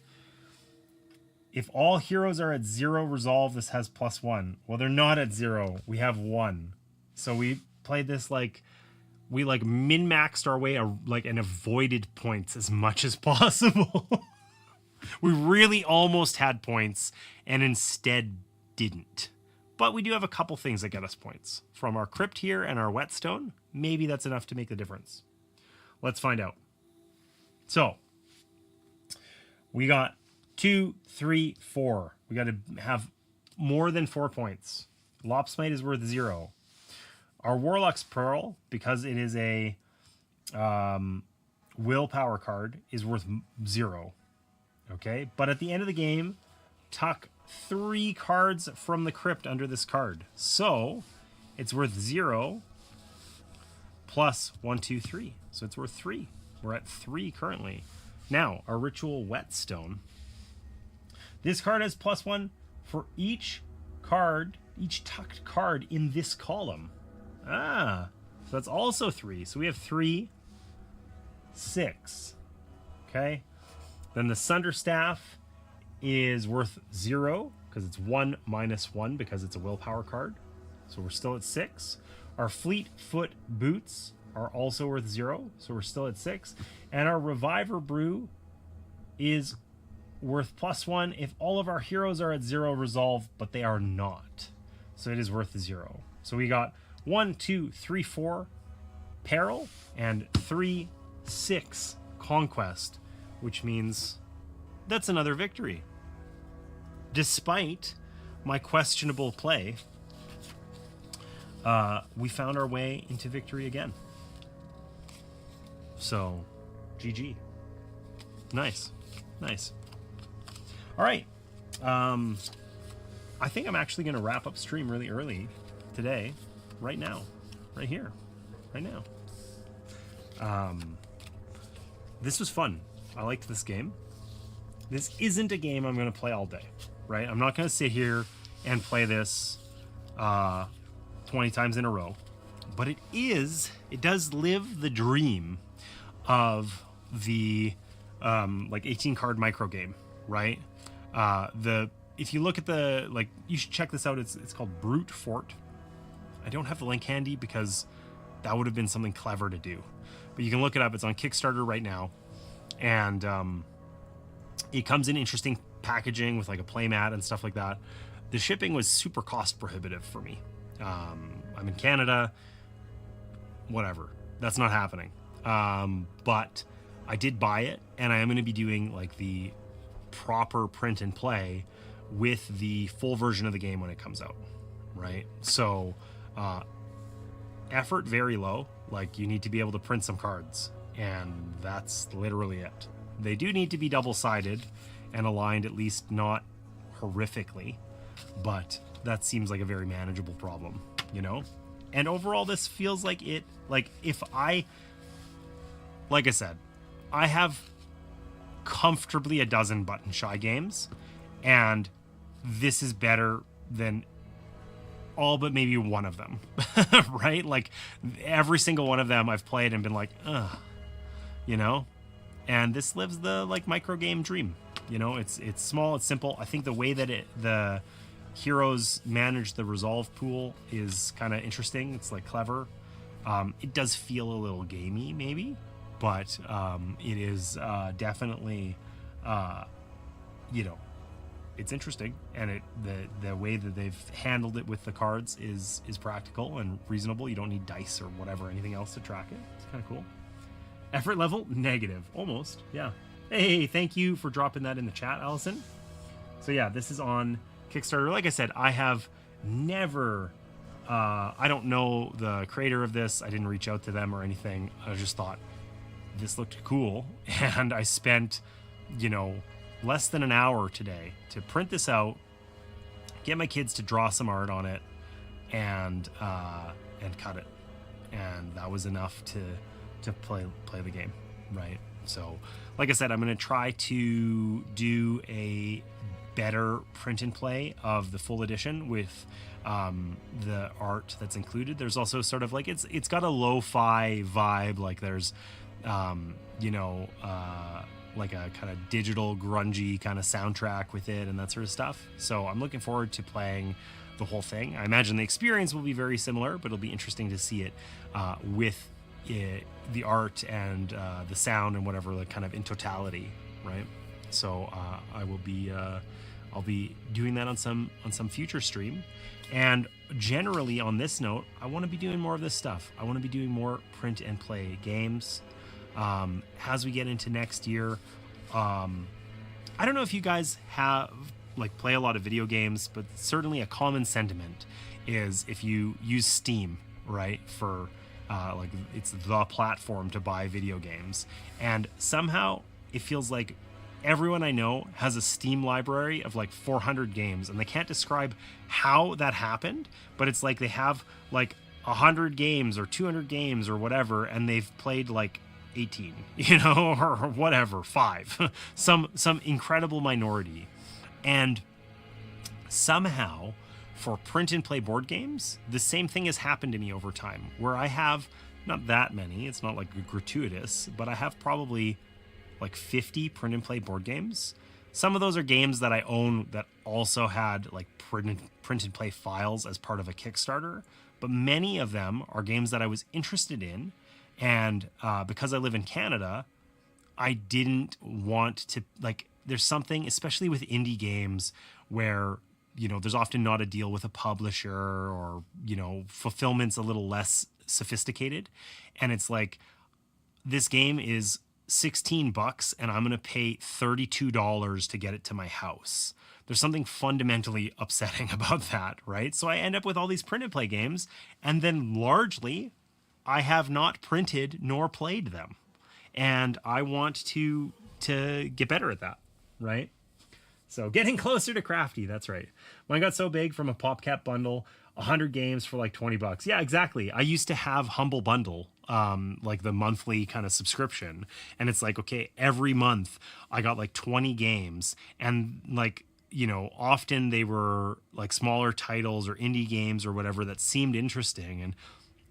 If all heroes are at 0 resolve, this has +1. Well, they're not at 0. We have 1. So we played this like... We like min-maxed our way and avoided points as much as possible. We really almost had points and instead didn't. But we do have a couple things that get us points. From our Crypt here and our Whetstone, maybe that's enough to make the difference. Let's find out. So, we got 2, 3, 4. We got to have more than 4 points. 𝖋𝖔𝖗𝖙 is worth 0. Our Warlock's Pearl, because it is a willpower card, is worth 0. Okay, but at the end of the game, tuck 3 cards from the crypt under this card. So, it's worth 0 plus 1, 2, 3. So it's worth 3. We're at 3 currently. Now, our Ritual Whetstone. This card has +1 for each card, each tucked card in this column. Ah, so that's also 3. So we have 3, 6. Okay. Then the Sunderstaff is worth 0 because it's 1 minus 1 because it's a willpower card. So we're still at 6. Our Fleetfoot boots are also worth 0, so we're still at 6. And our Reviver Brew is worth +1 if all of our heroes are at 0 resolve, but they are not. So it is worth 0. So we got 1, 2, 3, 4 peril and 3, 6 conquest, which means that's another victory. Despite my questionable play, we found our way into victory again. So, GG. Nice. Nice. All right. I think I'm actually going to wrap up stream really early today. Right now. Right here. Right now. This was fun. I liked this game. This isn't a game I'm going to play all day. Right? I'm not going to sit here and play this 20 times in a row. But it does live the dream of the like 18 card micro game, right? If you look at you should check this out. It's called Brute Fort. I don't have the link handy because that would have been something clever to do, but you can look it up. It's on Kickstarter right now, and it comes in interesting packaging with like a playmat and stuff like that. The shipping was super cost prohibitive for me. I'm in Canada. Whatever, that's not happening. But I did buy it, and I am going to be doing like the proper print and play with the full version of the game when it comes out, right? So effort very low. Like, you need to be able to print some cards, and that's literally it. They do need to be double-sided and aligned, at least not horrifically, but that seems like a very manageable problem, you know? And overall, this feels like it, like I said, I have comfortably a dozen button shy games, and this is better than all but maybe one of them, right? Like, every single one of them I've played and been like, ugh, you know? And this lives the, like, micro game dream, you know? It's small, it's simple. I think the way that the heroes manage the resolve pool is kind of interesting. It's, like, clever. It does feel a little gamey, maybe, but it is definitely, you know, it's interesting, and the way that they've handled it with the cards is practical and reasonable. You don't need dice or whatever, anything else to track it. It's kind of cool. Effort level negative, almost. Yeah. Hey, thank you for dropping that in the chat, Allison. So yeah, this is on Kickstarter. Like I said, I have never. I don't know the creator of this. I didn't reach out to them or anything. I just thought this looked cool, and I spent, you know, less than an hour today to print this out, get my kids to draw some art on it, and cut it, and that was enough to play the game, right? So, like I said, I'm going to try to do a better print and play of the full edition with the art that's included. There's also sort of like it's got a lo-fi vibe, like there's you know, like a kind of digital grungy kind of soundtrack with it and that sort of stuff. So I'm looking forward to playing the whole thing. I imagine the experience will be very similar, but it'll be interesting to see it with the art and the sound and whatever, like kind of in totality, right? So I'll be doing that on some future stream. And generally on this note, I want to be doing more of this stuff. I want to be doing more print and play games. As we get into next year, I don't know if you guys have play a lot of video games, but certainly a common sentiment is if you use Steam, right, for it's the platform to buy video games, and somehow it feels like everyone I know has a Steam library of 400 games, and they can't describe how that happened, but it's like they have 100 games or 200 games or whatever, and they've played 18, you know, or whatever, 5, some incredible minority. And somehow for print and play board games, the same thing has happened to me over time, where I have not that many, it's not gratuitous, but I have probably 50 print and play board games. Some of those are games that I own that also had print and play files as part of a Kickstarter, but many of them are games that I was interested in. And because I live in Canada, I didn't want to, there's something, especially with indie games, where, you know, there's often not a deal with a publisher, or, you know, fulfillment's a little less sophisticated. And it's this game is $16 and I'm going to pay $32 to get it to my house. There's something fundamentally upsetting about that, right? So I end up with all these print and play games, and then largely I have not printed nor played them. And I want to get better at that, right? So getting closer to crafty, that's right. Mine got so big from a PopCap bundle, 100 games for $20. Yeah, exactly. I used to have Humble Bundle, the monthly kind of subscription. And it's okay, every month I got 20 games, and you know, often they were smaller titles or indie games or whatever that seemed interesting, and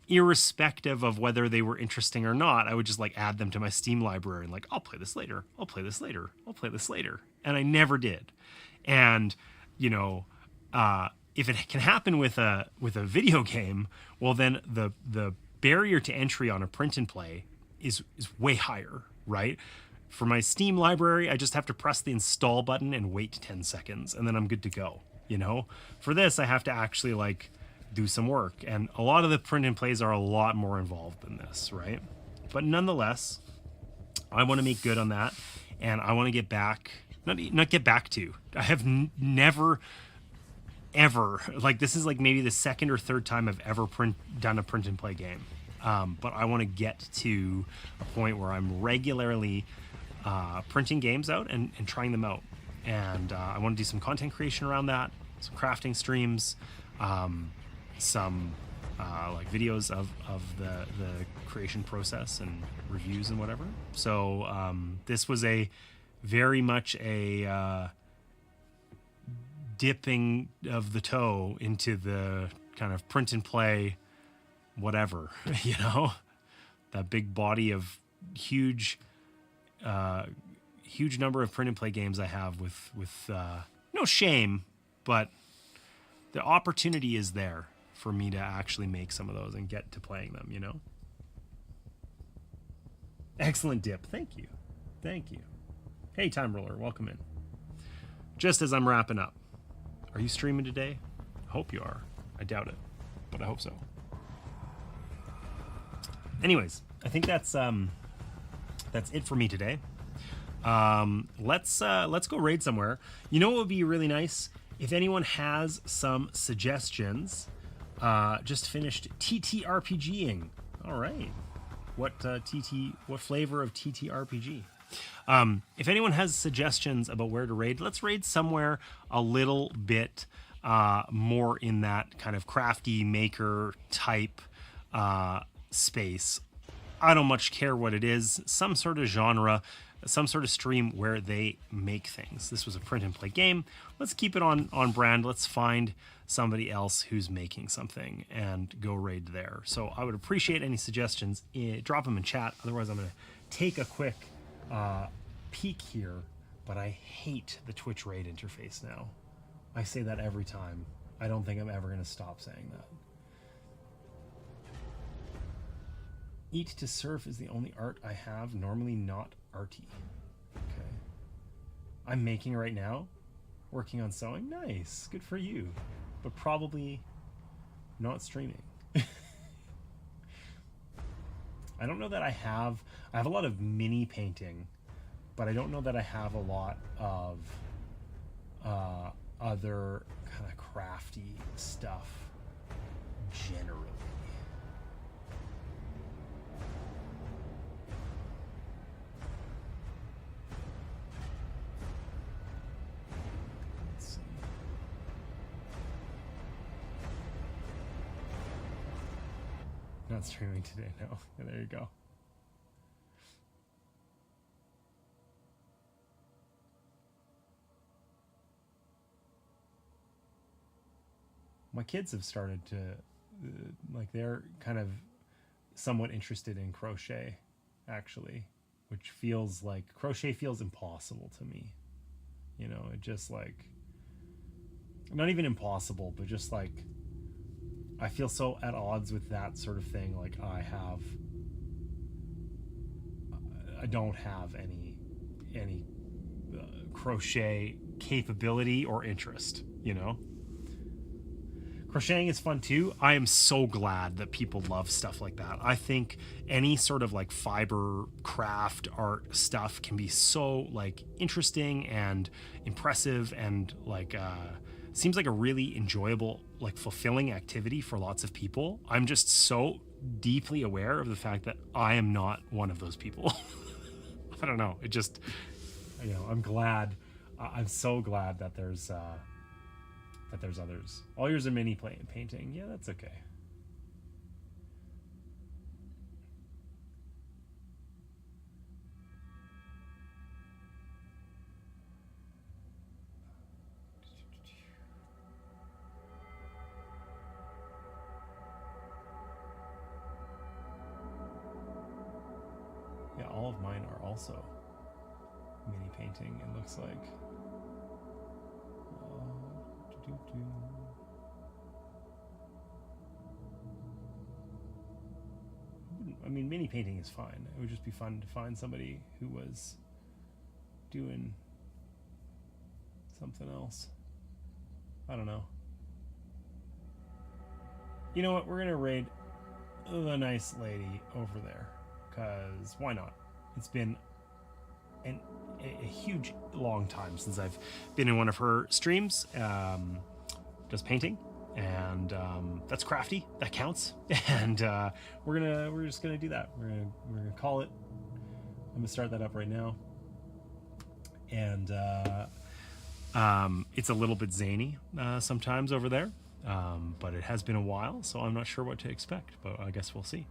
irrespective of whether they were interesting or not, I would just add them to my Steam library and I'll play this later. I'll play this later. I'll play this later. And I never did. And, you know, if it can happen with a video game, well, then the barrier to entry on a print and play is way higher, right? For my Steam library, I just have to press the install button and wait 10 seconds, and then I'm good to go, you know? For this, I have to actually do some work, and a lot of the print and plays are a lot more involved than this, right? But nonetheless, I want to make good on that, and I want to get back not get back to. I have never ever, like, this is like maybe the second or third time I've ever done a print and play game. But I want to get to a point where I'm regularly printing games out and trying them out. And I want to do some content creation around that, some crafting streams, some like videos of the creation process and reviews and whatever. So this was a very much a dipping of the toe into the kind of print and play whatever, you know, that big body of huge number of print and play games I have with no shame, but the opportunity is there for me to actually make some of those and get to playing them, you know. Excellent dip. Thank you. Hey, Time Roller, welcome in. Just as I'm wrapping up, are you streaming today? I hope you are. I doubt it, but I hope so. Anyways, I think that's it for me today. Let's go raid somewhere. You know what would be really nice? If anyone has some suggestions. Just finished TTRPGing. All right. What flavor of TTRPG? If anyone has suggestions about where to raid, let's raid somewhere a little bit more in that kind of crafty maker type space. I don't much care what it is. Some sort of genre, some sort of stream where they make things. This was a print and play game. Let's keep it on brand. Let's find somebody else who's making something and go raid there. So I would appreciate any suggestions. Drop them in chat. Otherwise, I'm going to take a quick peek here. But I hate the Twitch raid interface now. I say that every time. I don't think I'm ever going to stop saying that. Eat to surf is the only art I have. Normally not arty. Okay. I'm making right now. Working on sewing. Nice. Good for you. But probably not streaming. I don't know that I have a lot of mini painting, but I don't know that I have a lot of other kind of crafty stuff generally. Not streaming today, no. Yeah, there you go. My kids have started to, like, they're kind of somewhat interested in crochet, actually, which feels like, crochet feels impossible to me. You know, it just like, not even impossible, but just like, I feel so at odds with that sort of thing. Like I don't have any crochet capability or interest, you know? Crocheting is fun too. I am so glad that people love stuff like that. I think any sort of like fiber craft art stuff can be so like interesting and impressive and like, seems like a really enjoyable, like fulfilling activity for lots of people. I'm just so deeply aware of the fact that I am not one of those people. I don't know. It just, you know, I'm glad. I'm so glad that there's others. All yours are mini painting. Yeah, that's okay. Yeah, all of mine are also mini painting, it looks like. I mean, mini painting is fine. It would just be fun to find somebody who was doing something else. I don't know. You know what? We're going to raid the nice lady over there. Because why not? It's been a huge long time since I've been in one of her streams, just painting, and that's crafty. That counts. And we're just gonna do that. We're gonna call it. I'm gonna start that up right now. And it's a little bit zany sometimes over there, but it has been a while, so I'm not sure what to expect, but I guess we'll see.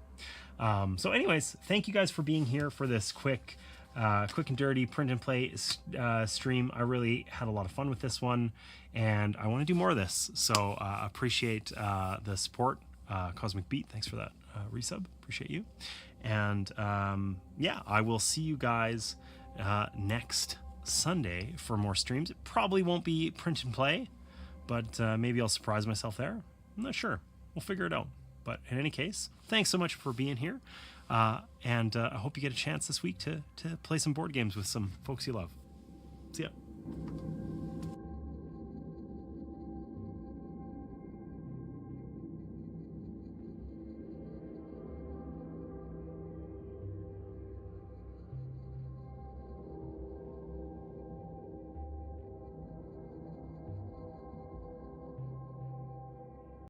So anyways, thank you guys for being here for this quick and dirty print and play stream. I really had a lot of fun with this one, and I want to do more of this, so appreciate the support. Cosmic Beat, thanks for that resub, appreciate you. And yeah, I will see you guys next Sunday for more streams. It probably won't be print and play, but maybe I'll surprise myself there. I'm not sure. We'll figure it out. But in any case, thanks so much for being here. And I hope you get a chance this week to play some board games with some folks you love. See ya.